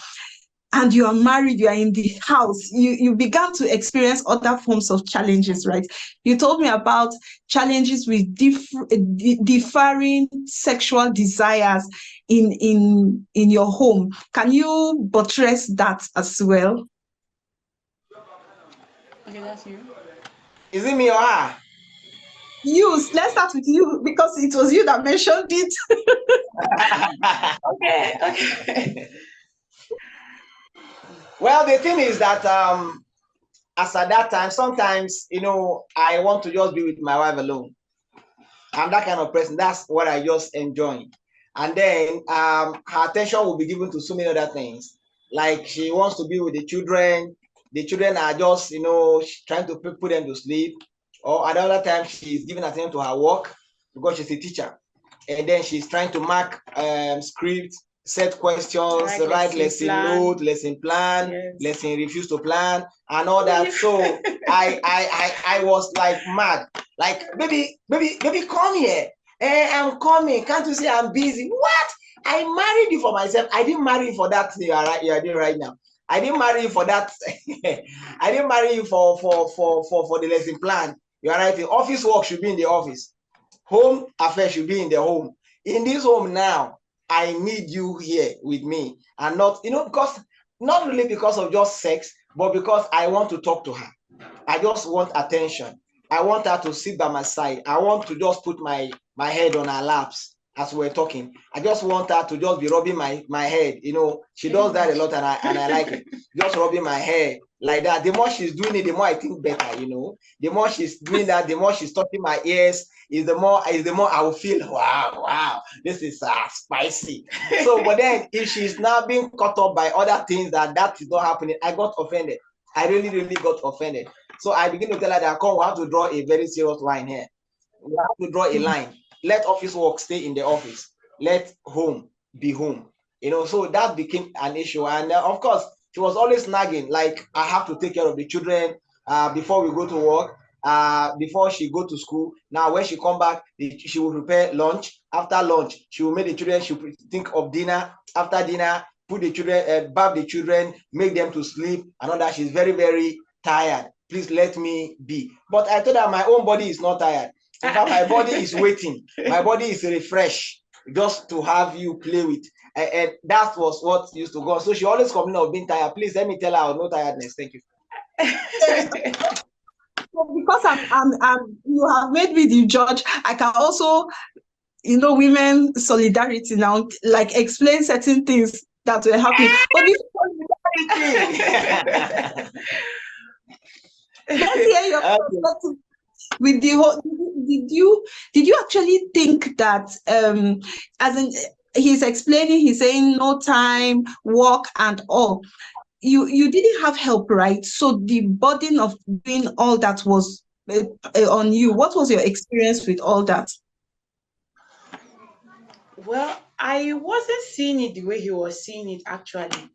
And you are married, you are in the house, you began to experience other forms of challenges, right? You told me about challenges with differing sexual desires in your home. Can you buttress that as well? Okay, that's you. Is it me or her? Let's start with you because it was you that mentioned it. Okay. Well, the thing is that as at that time, sometimes, you know, I want to just be with my wife alone. I'm that kind of person. That's what I just enjoy. And then her attention will be given to so many other things. Like she wants to be with the children. The children are just, you know, trying to put them to sleep. Or at another time, she's giving attention to her work because she's a teacher. And then she's trying to mark scripts, set questions, write lesson note, lesson plan, lesson refuse to plan, and all that. So I was like mad. Like, baby, come here. I'm coming. Can't you see I'm busy? What? I married you for myself. I didn't marry you for that thing you are doing right now. I didn't marry you for that. I didn't marry you for the lesson plan. You are writing. Office work should be in the office. Home affairs should be in the home. In this home now, I need you here with me, and not, you know, because not really because of just sex, but because I want to talk to her, I just want attention. I want her to sit by my side. I want to just put my head on her laps as we're talking. I just want her to just be rubbing my head. You know, she does that a lot, and I like it. Just rubbing my hair like that. The more she's doing it, the more I think better. You know, the more she's doing that, the more she's touching my ears. Is the more I will feel, wow, this is spicy. So, but then if she's now being caught up by other things that is not happening, I got offended. I really, really got offended. So I begin to tell her that, come, we have to draw a very serious line here. We have to draw a line. Let office work stay in the office. Let home be home. You know, so that became an issue. And of course, she was always nagging, like, I have to take care of the children before we go to work, before she go to school. Now, when she come back, she will prepare lunch. After lunch, she will make the children, she will think of dinner. After dinner, put the children, bath the children, make them to sleep. And all that. She's very, very tired. Please let me be. But I told her my own body is not tired. In fact, my body is waiting. My body is refreshed just to have you play with. And that was what used to go. So she always complained of being tired. Please let me tell her no tiredness. Thank you. So because you have made me the judge, I can also, you know, women solidarity now, like explain certain things that were happening. But let's hear your perspective with the whole. Did you actually think that as in he's explaining, he's saying no time, work and all. You didn't have help, right? So the burden of doing all that was on you. What was your experience with all that? Well, I wasn't seeing it the way he was seeing it actually,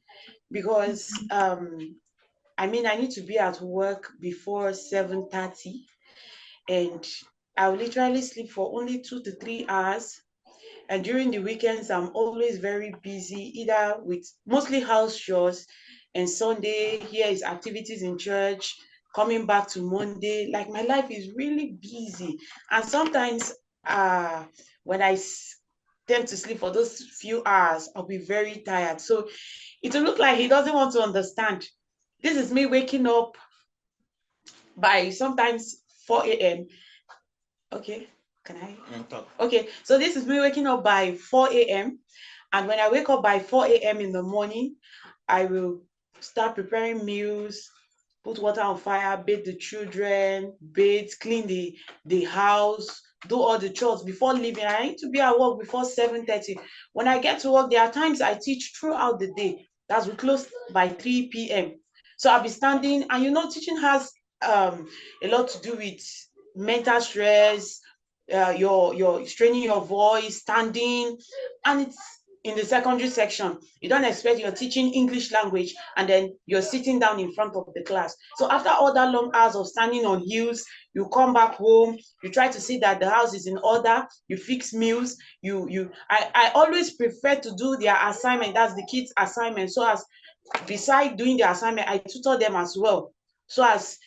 because I mean, I need to be at work before 7:30, and I will literally sleep for only 2 to 3 hours. And during the weekends, I'm always very busy, either with mostly house chores, and Sunday here is activities in church, coming back to Monday. Like my life is really busy, and sometimes when I tend to sleep for those few hours, I'll be very tired. So it will look like he doesn't want to understand. This is me waking up by sometimes 4 a.m. Okay, can I? Okay, so this is me waking up by 4 a.m. And when I wake up by 4 a.m. in the morning, I will start preparing meals, put water on fire, bathe the children, bathe, clean the house, do all the chores before leaving. I need to be at work before 7:30. When I get to work, there are times I teach throughout the day. That's we close by 3 p.m. So I'll be standing, and you know, teaching has a lot to do with mental stress, your straining your voice, standing, and it's in the secondary section. You don't expect you're teaching English language and then you're sitting down in front of the class. So after all that long hours of standing on heels, you come back home, you try to see that the house is in order, you fix meals, I always prefer to do their assignment, that's the kids' assignment. So as beside doing the assignment, I tutor them as well. So as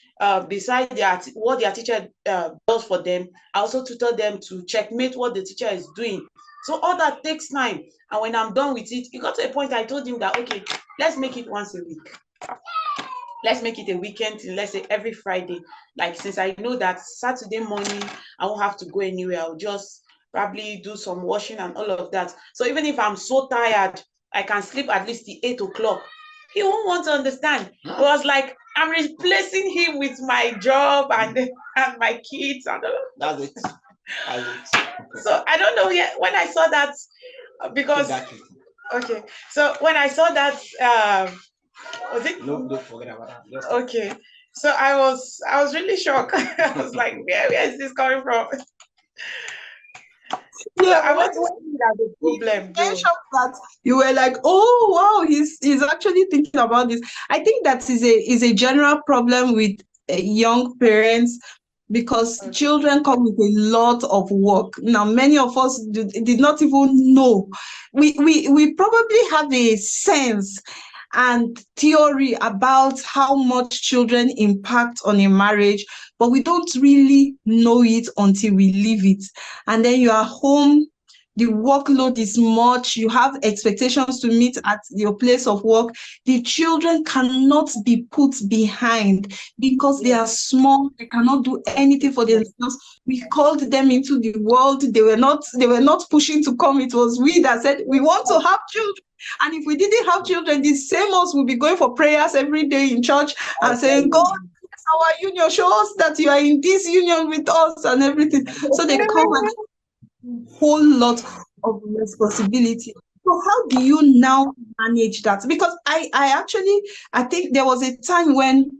beside what their teacher does for them, I also tutor them to checkmate what the teacher is doing. So all that takes time. And when I'm done with it, it got to a point I told him that, okay, let's make it once a week. Let's make it a weekend, let's say every Friday. Like, since I know that Saturday morning, I won't have to go anywhere. I'll just probably do some washing and all of that. So even if I'm so tired, I can sleep at least till 8 o'clock. He won't want to understand. It was like, I'm replacing him with my job and my kids and all of that. That's it. So I don't know yet when I saw that, because Exactly. okay, so when I saw that, was it? No, don't forget about that. Just Okay, so I was really shocked. I was like, where is this coming from? Yeah, I want to see that the problem. you mentioned that you were like, oh wow, he's actually thinking about this. I think that is a general problem with young parents, because children come with a lot of work. Now, many of us did not even know. We probably have a sense and theory about how much children impact on a marriage, but we don't really know it until we leave it. And then you are home the workload is much, you have expectations to meet at your place of work, the children cannot be put behind because they are small, they cannot do anything for themselves. We called them into the world. They were not pushing to come. It was we that said we want to have children. And if we didn't have children, the same us will be going for prayers every day in church and saying, God, bless our union, show us that you are in this union with us and everything. So they come and whole lot of responsibility. So how do you now manage that? Because I think there was a time when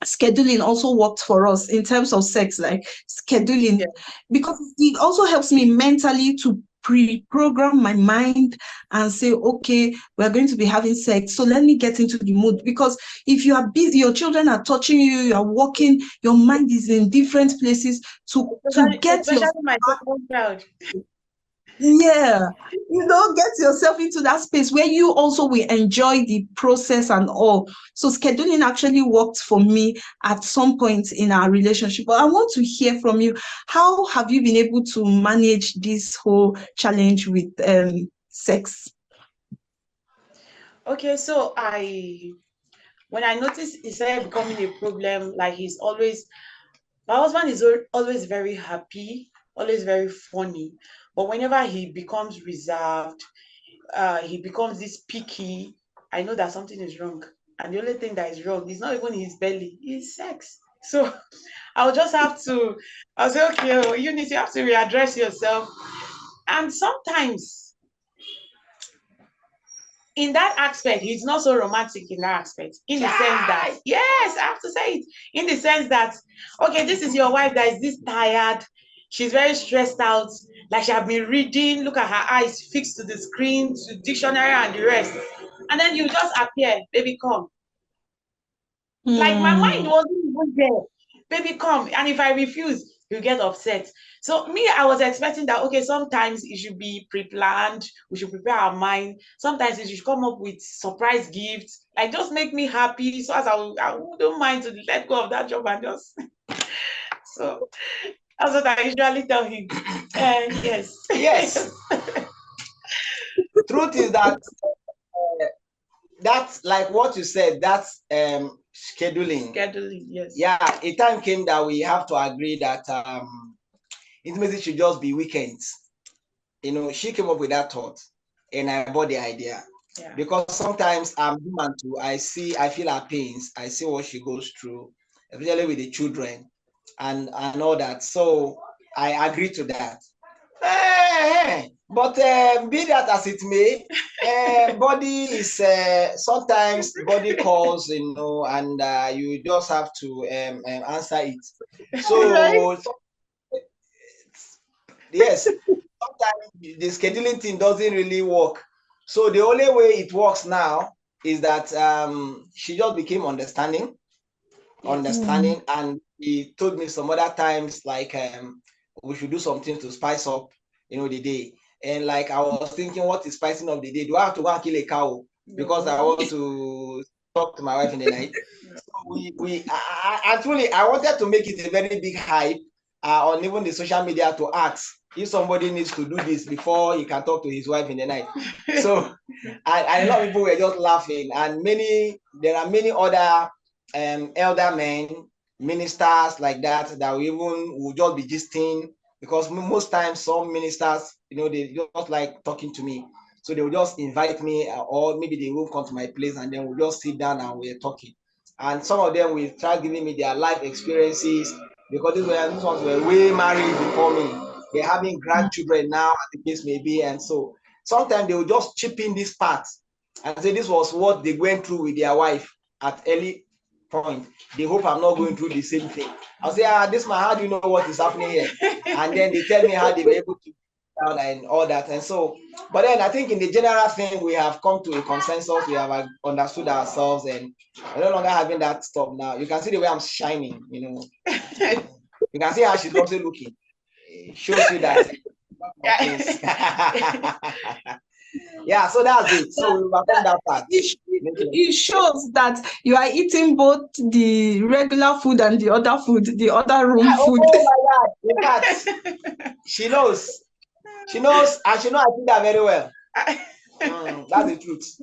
scheduling also worked for us in terms of sex, like scheduling, because it also helps me mentally to pre-program my mind and say, okay, we're going to be having sex, so let me get into the mood. Because if you are busy, your children are touching you, you are walking, your mind is in different places to get your my second child. Get yourself into that space where you also will enjoy the process and all. So scheduling actually worked for me at some point in our relationship. But I want to hear from you. How have you been able to manage this whole challenge with sex? Okay, so when I noticed it started becoming a problem, like my husband is always very happy, always very funny. But whenever he becomes reserved, he becomes this picky, I know that something is wrong. And the only thing that is wrong is not even his belly, it's sex. So I'll say, okay, you have to readdress yourself. And sometimes in that aspect, he's not so romantic in that aspect, in the sense that, yes, I have to say it, in the sense that, okay, this is your wife that is this tired, she's very stressed out, like she have been reading, look at her eyes fixed to the screen, to dictionary and the rest. And then you just appear, baby, come. Like my mind wasn't even there. Baby, come. And if I refuse, you get upset. So me, I was expecting that, okay, sometimes it should be pre-planned. We should prepare our mind. Sometimes it should come up with surprise gifts. Like just make me happy. So as I wouldn't mind to let go of that job and just... So that's what I usually tell him. Yes. Yes. Truth is that that's like what you said, that's scheduling. Scheduling, yes. Yeah, a time came that we have to agree that intimacy should just be weekends. She came up with that thought and I bought the idea. Yeah. Because sometimes I'm human too. I feel her pains. I see what she goes through, especially with the children and all that. So I agree to that. But be that as it may, body is sometimes body calls, and you just have to answer it. So yes, sometimes the scheduling thing doesn't really work. So the only way it works now is that she just became understanding, and he told me some other times like we should do something to spice up, the day. And like I was thinking, what is spicing up the day? Do I have to go and kill a cow because I want to talk to my wife in the night? So I wanted to make it a very big hype on even the social media to ask if somebody needs to do this before he can talk to his wife in the night. So a lot of people were just laughing, and there are many other elder men, ministers like that will just be gisting, because most times some ministers, they just like talking to me. So they will just invite me, or maybe they will come to my place and then we'll just sit down and we're talking. And some of them will try giving me their life experiences, because these ones were way married before me. They're having grandchildren now, as the case may be. And so sometimes they will just chip in this part and say this was what they went through with their wife at early point. They hope I'm not going through the same thing. I'll say, this man, how do you know what is happening here? And then they tell me how they were able to down and all that. And so, but then I think in the general thing, we have come to a consensus. We have understood ourselves, and we're no longer having that stuff now. You can see the way I'm shining, You can see how she's also looking. It shows you that. Yeah, so that's it. So we've done that part. It shows that you are eating both the regular food and the other food, the other room food. Oh my God! In fact, she knows. She knows, and she knows I think that very well. That's the truth.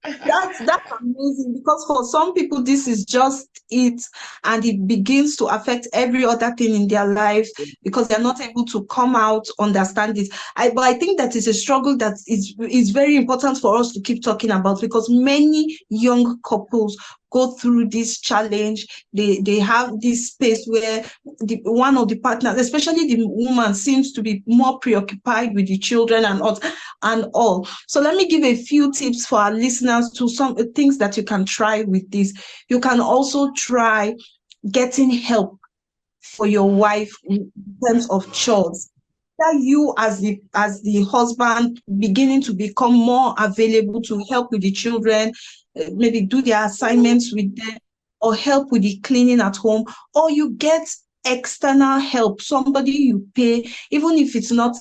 That's amazing, because for some people this is just it, and it begins to affect every other thing in their life because they're not able to come out, understand it. But I think that is a struggle that is very important for us to keep talking about, because many young couples go through this challenge. They have this space where one of the partners, especially the woman, seems to be more preoccupied with the children and all. So let me give a few tips for our listeners to some things that you can try with this. You can also try getting help for your wife in terms of chores. That you as the husband beginning to become more available to help with the children, maybe do their assignments with them, or help with the cleaning at home, or you get external help, somebody you pay, even if it's not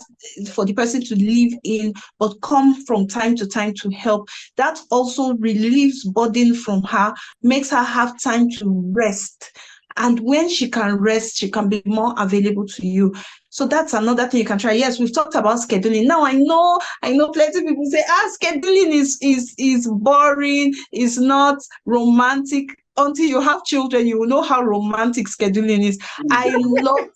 for the person to live in, but come from time to time to help. That also relieves burden from her, makes her have time to rest. And when she can rest, she can be more available to you. So that's another thing you can try. Yes, we've talked about scheduling. Now I know plenty of people say, scheduling is boring, is not romantic. Until you have children, you will know how romantic scheduling is. I love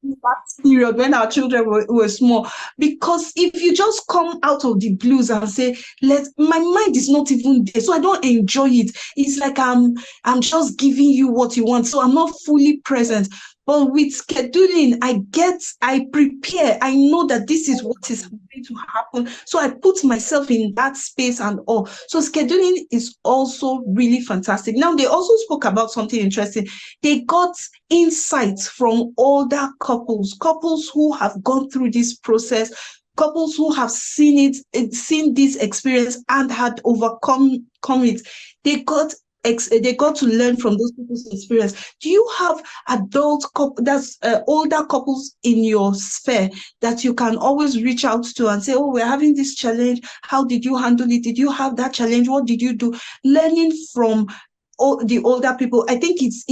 that period when our children were small, because if you just come out of the blues and say, my mind is not even there, so I don't enjoy it. It's like I'm just giving you what you want, so I'm not fully present. But with scheduling, I prepare. I know that this is what is going to happen. So I put myself in that space and all. So scheduling is also really fantastic. Now, they also spoke about something interesting. They got insights from older couples who have gone through this process, couples who have seen this experience and had overcome it. They got to learn from those people's experience. Do you have older couples in your sphere that you can always reach out to and say, oh, we're having this challenge. How did you handle it? Did you have that challenge? What did you do? Learning from the older people, I think it's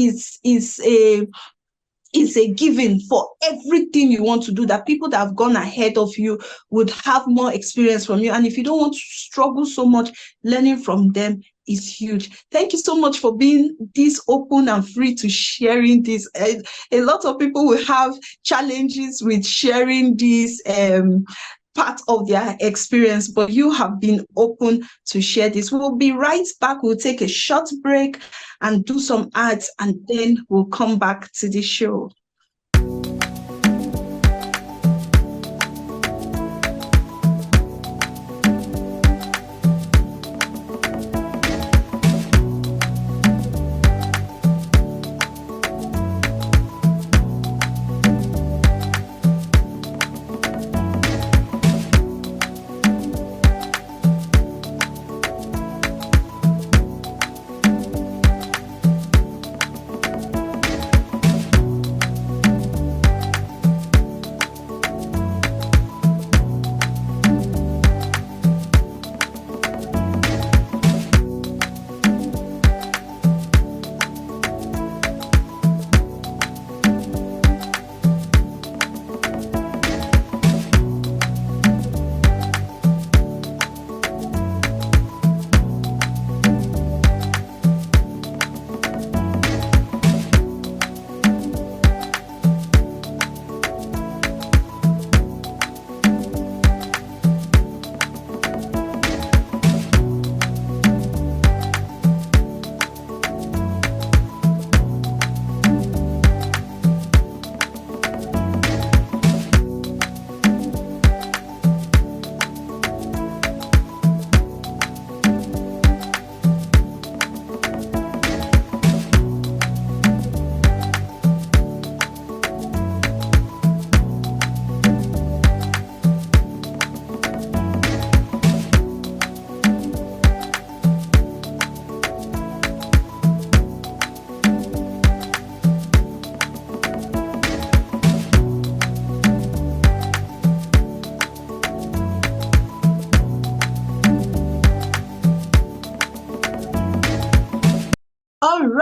a given for everything you want to do, that people that have gone ahead of you would have more experience from you. And if you don't want to struggle so much, learning from them is huge. Thank you so much for being this open and free to sharing this. A lot of people will have challenges with sharing this part of their experience, but you have been open to share this. We'll be right back. We'll take a short break and do some ads, and then we'll come back to the show.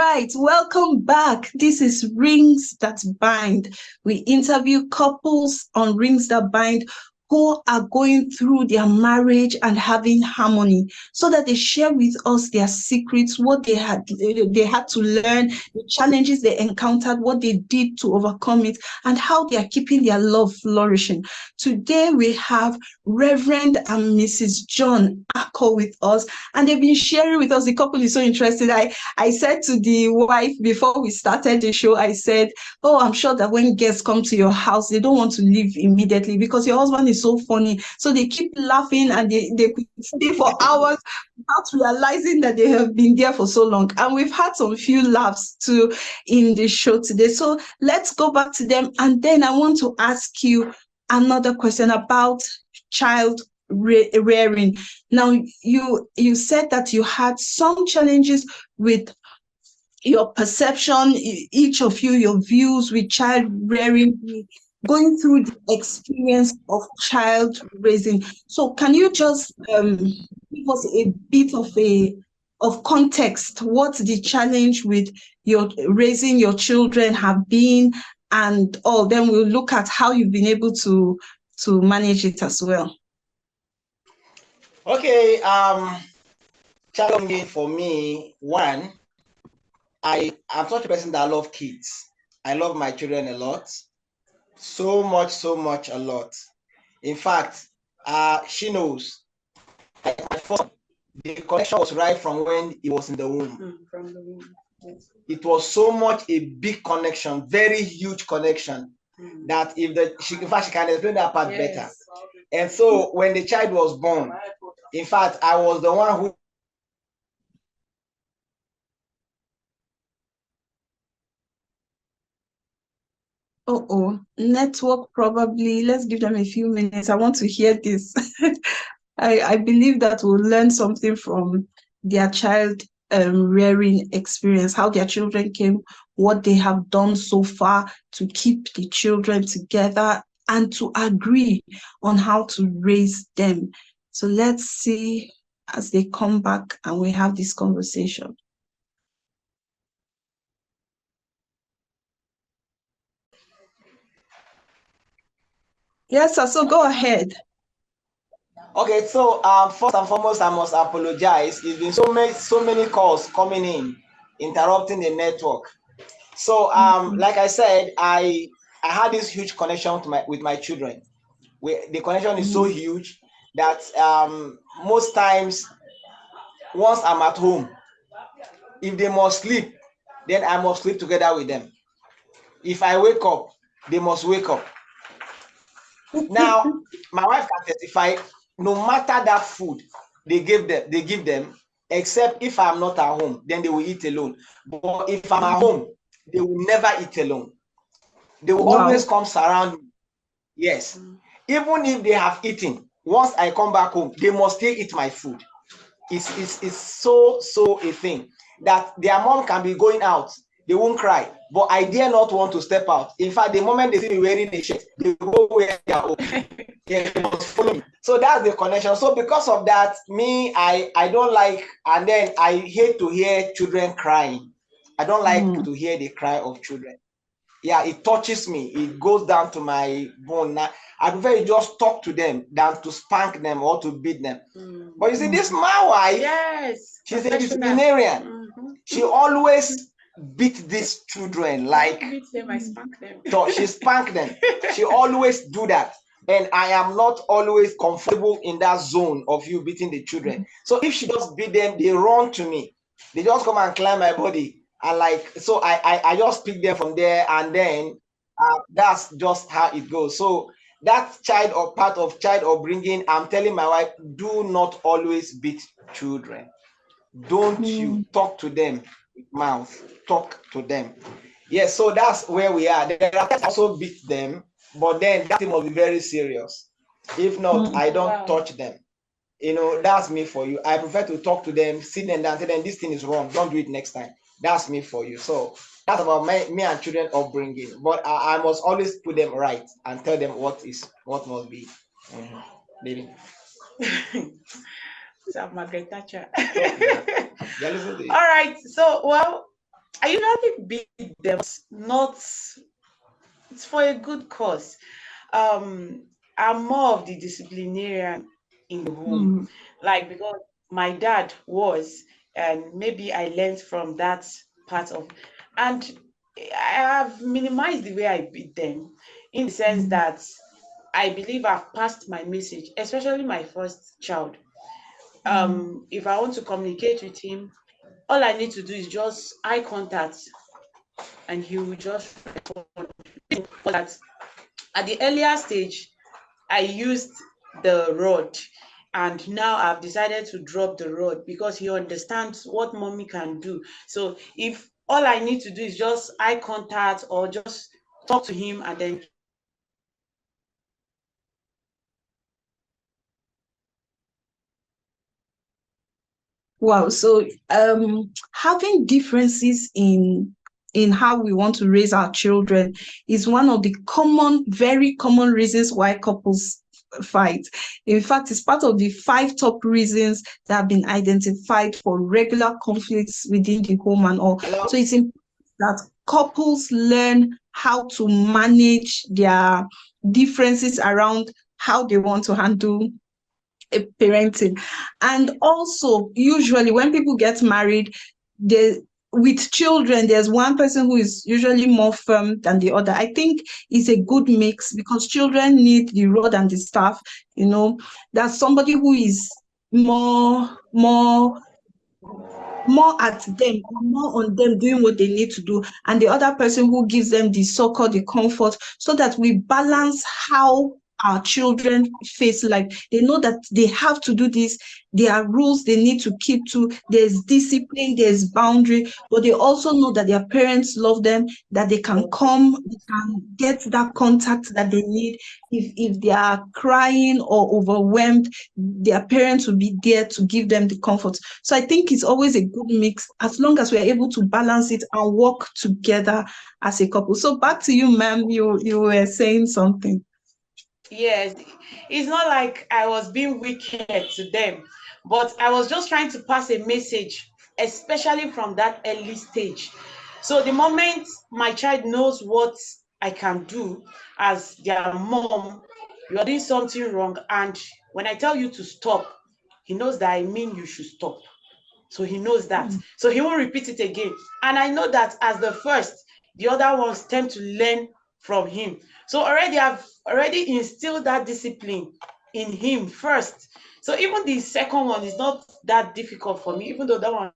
right, welcome back. This is Rings That Bind. We interview couples on Rings That Bind who are going through their marriage and having harmony, so that they share with us their secrets, what they had to learn, the challenges they encountered, what they did to overcome it, and how they are keeping their love flourishing. Today we have Reverend and Mrs. John Akoh with us, and they've been sharing with us. The couple is so interested. I said to the wife before we started the show, I said, oh, I'm sure that when guests come to your house, they don't want to leave immediately because your husband is so funny. So they keep laughing and they could stay for hours without realizing that they have been there for so long. And we've had some few laughs too in the show today. So let's go back to them. And then I want to ask you another question about child rearing. Now, you said that you had some challenges with your perception, each of you, your views with child rearing, going through the experience of child raising. So can you just give us a bit of context, what the challenge with your raising your children have been, and all? Then we'll look at how you've been able to manage it as well. Okay, challenging for me, one, I'm such a person that I love kids. I love my children a lot. So much, a lot. In fact, she knows. The connection was right from when he was in the womb. From the womb. Yes. It was so much a big connection, very huge connection, that in fact, she can explain that part better. And so when the child was born, in fact, I was the one who network probably. Let's give them a few minutes. I want to hear this. I believe that we'll learn something from their child rearing experience, how their children came, what they have done so far to keep the children together and to agree on how to raise them. So let's see as they come back and we have this conversation. Yes, sir, so go ahead. Okay, so first and foremost, I must apologize. It's been so many calls coming in, interrupting the network. So like I said, I had this huge connection with my children. The connection is so huge that most times, once I'm at home, if they must sleep, then I must sleep together with them. If I wake up, they must wake up. Now, my wife can testify, no matter that food they give them, except if I'm not at home, then they will eat alone. But if I'm at home, they will never eat alone. They will always come surround me. Yes. Even if they have eaten, once I come back home, they must still eat my food. It's so a thing that their mom can be going out, they won't cry, but I dare not want to step out. In fact, the moment they see me wearing a shirt, they go where they are open. They must follow me. So that's the connection. So because of that, me, I don't like, and then I hate to hear children crying. I don't like to hear the cry of children. Yeah, it touches me. It goes down to my bone. I prefer you just talk to them than to spank them or to beat them. But you see, this my wife, yes, she's a disciplinarian. She always beat these children, like beat them, I spank them. So she spanked them. She always do that. And I am not always comfortable in that zone of you beating the children. So if she just beat them, they run to me. They just come and climb my body. And so I just pick them from there, and then that's just how it goes. So that child or part of child upbringing, I'm telling my wife, do not always beat children. Don't you talk to them with mouth, talk to them. Yes, so that's where we are. There are times I also beat them, but then that thing must be very serious. If not, I don't touch them. You know, that's me for you. I prefer to talk to them, sit them down, tell them this thing is wrong, don't do it next time. That's me for you. So that's about me and children upbringing. But I must always put them right and tell them what must be living. So Margaret Thatcher. All right. So I usually beat them, not, it's for a good cause. Um, I'm more of the disciplinarian in the home, Hmm. like because my dad was, and maybe I learned from that part of, and I have minimized the way I beat them, in the sense Hmm. that I believe I've passed my message, especially my first child. Hmm. If I want to communicate with him, all I need to do is just eye contact, and he will just respond. That at the earlier stage, I used the rod, and now I've decided to drop the rod because he understands what mommy can do. So if all I need to do is just eye contact or just talk to him, and then Wow. So having differences in how we want to raise our children is one of the common, very common reasons why couples fight. In fact, it's part of the five top reasons that have been identified for regular conflicts within the home and all. So Hello? it's important that couples learn how to manage their differences around how they want to handle parenting. And also, usually when people get married, they with children, there's one person who is usually more firm than the other. I think it's a good mix because children need the rod and the staff, you know. That's somebody who is more at them, more on them doing what they need to do, and the other person who gives them the so-called the comfort, so that we balance how our children face life. They know that they have to do this. There are rules they need to keep to. There's discipline, there's boundary, but they also know that their parents love them, that they can come, they can get that contact that they need. If they are crying or overwhelmed, their parents will be there to give them the comfort. So I think it's always a good mix as long as we're able to balance it and work together as a couple. So back to you, ma'am. You were saying something. yes, it's not like I was being wicked to them, but I was just trying to pass a message, especially from that early stage. So the moment my child knows what I can do as their mom, you are doing something wrong, and when I tell you to stop, he knows that I mean you should stop. So he knows that. So he won't repeat it again. And I know that as the first, the other ones tend to learn from him. So already I've already instilled that discipline in him first. So even the second one is not that difficult for me, even though that one.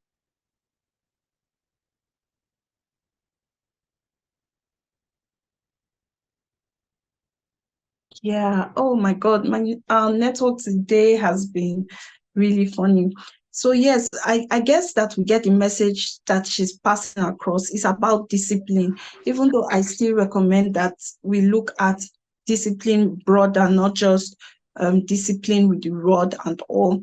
Yeah. Oh my God. My network today has been really funny. So yes, I guess that we get the message that she's passing across is about discipline, even though I still recommend that we look at discipline broader, not just discipline with the rod and all,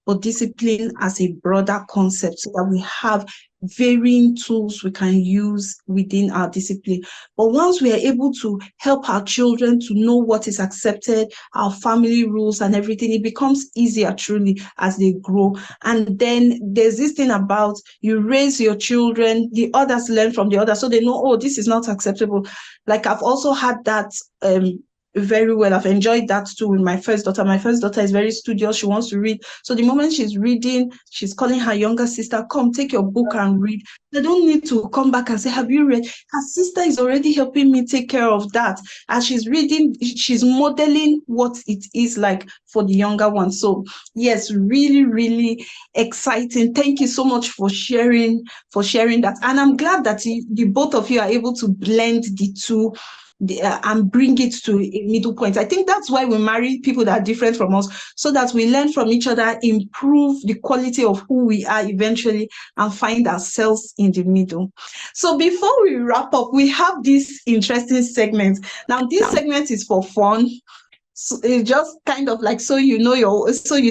but discipline as a broader concept so that we have varying tools we can use within our discipline. But once we are able to help our children to know what is accepted, our family rules and everything, it becomes easier truly as they grow. And then there's this thing about you raise your children, the others learn from the others, so they know, oh, this is not acceptable. Like I've also had that very well. I've enjoyed that too with my first daughter. My first daughter is very studious. She wants to read. So the moment she's reading, she's calling her younger sister, come, take your book and read. They don't need to come back and say, have you read? Her sister is already helping me take care of that. As she's reading, she's modeling what it is like for the younger one. So yes, really, really exciting. Thank you so much for sharing that. And I'm glad that the both of you are able to blend the two and bring it to a middle point. I think that's why we marry people that are different from us, so that we learn from each other, improve the quality of who we are eventually, and find ourselves in the middle. So before we wrap up, we have this interesting segment. Now, this segment is for fun. So it's just kind of like so you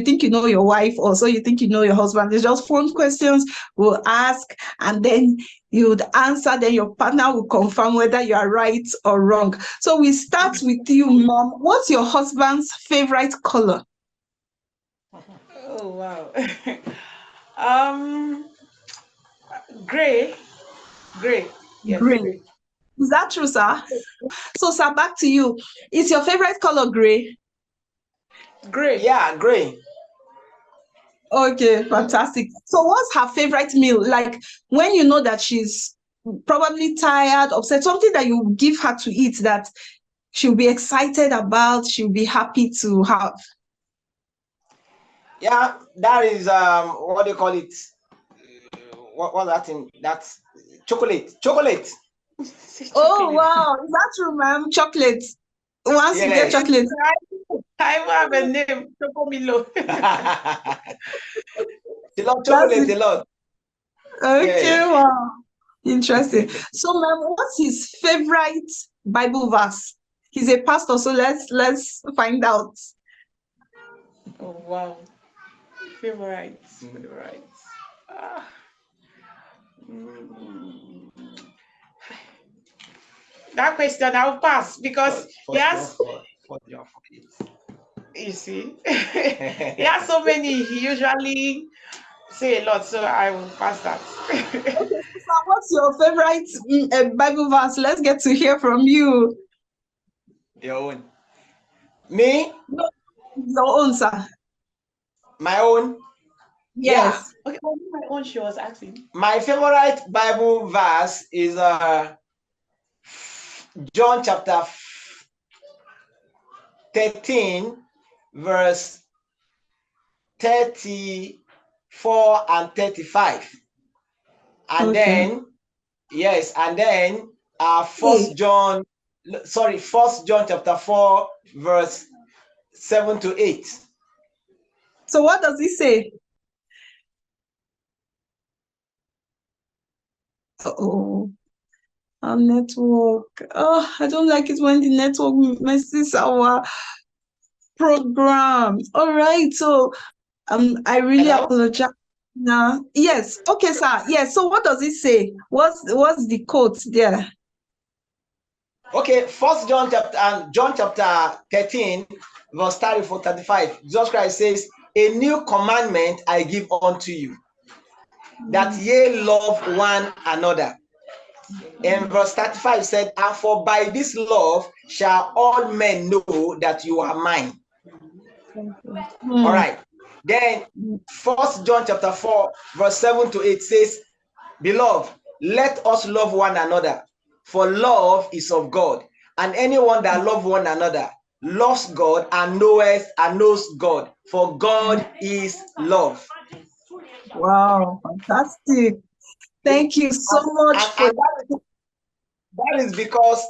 think you know your wife, or so you think you know your husband. It's just phone questions we'll ask, and then you would answer, then your partner will confirm whether you are right or wrong. So we start with you, mom. What's your husband's favorite color? Oh wow. um Gray. Gray. Yes, Gray. gray. Is that true, sir? So, sir, back to you. Is your favorite color gray? Gray. Yeah, gray. Okay, fantastic. So, what's her favorite meal? Like when you know that she's probably tired, upset, something that you give her to eat that she'll be excited about, she'll be happy to have. Yeah, that is what do you call it? What that thing? That's chocolate. Chocolate. Oh, wow. Is that true, ma'am? Chocolate. Once you get Yes. chocolate. I have a name, Chocomilo. She loves chocolate a lot. Okay, Yeah. wow. Interesting. So, ma'am, what's his favorite Bible verse? He's a pastor, so let's find out. Oh wow. Favorites. Ah. Mm. That question I'll pass because yes, you see, he has so many. He usually say a lot, so I will pass that. Okay, so what's your favorite Bible verse? Let's get to hear from you. Your own. Me? No, your own, sir. My own? Yes. Okay, well, my own she was asking. My favorite Bible verse is John chapter 13, verse 34 and 35. And Okay. then, yes, and then First John chapter 4, verse 7 to 8. So what does he say? Oh, our network. Oh, I don't like it when the network messes our program. All right, so I really Hello? apologize. Now, yes, okay, sir. Yes. So what does it say? What's the quote there? Okay, John chapter 13, verse 34, 35. Jesus Christ says, "A new commandment I give unto you, that ye love one another." And verse 35 said, "And for by this love shall all men know that you are mine." All right. Then First John chapter 4, verse 7 to 8 says, "Beloved, let us love one another, for love is of God. And anyone that loves one another loves God and knows God, for God is love." Wow, fantastic. Thank you so much for that is because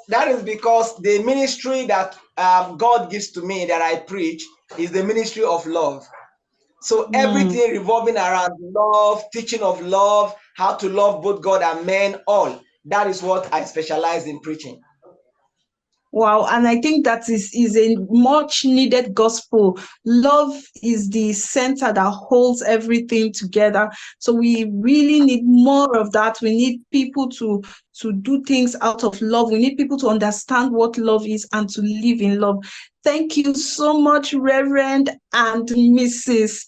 the ministry that God gives to me that I preach is the ministry of love. So everything revolving around love, teaching of love, how to love both God and men, all that is what I specialize in preaching. Wow, and I think that is a much needed gospel. Love is the center that holds everything together. So we really need more of that. We need people to do things out of love. We need people to understand what love is and to live in love. Thank you so much, Reverend and Mrs.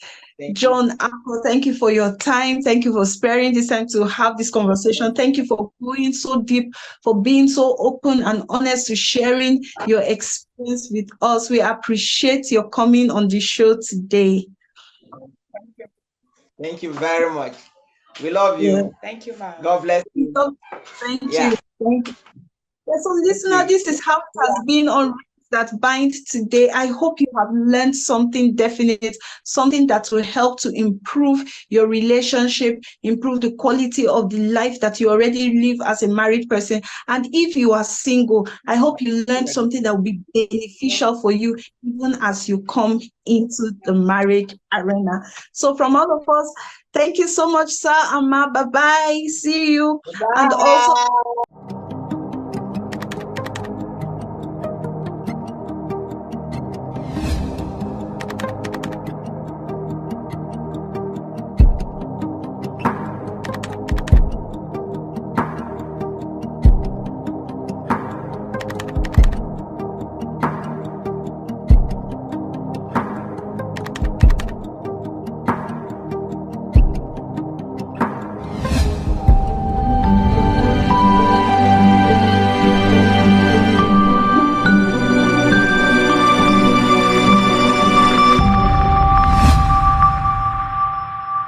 John Akoh. Thank you for your time. Thank you for sparing this time to have this conversation. Thank you for going so deep, for being so open and honest to sharing your experience with us. We appreciate your coming on the show today. Thank you very much. We love you. Yeah. Thank you, ma'am. God bless you. Thank Yeah. you. Thank you. Yeah, so listener, this is how it has been on That Bind today. I hope you have learned something definite, something that will help to improve your relationship, improve the quality of the life that you already live as a married person. And if you are single, I hope you learned something that will be beneficial for you even as you come into the marriage arena. So from all of us, thank you so much, sir. Amma. Bye-bye. See you. Bye. And also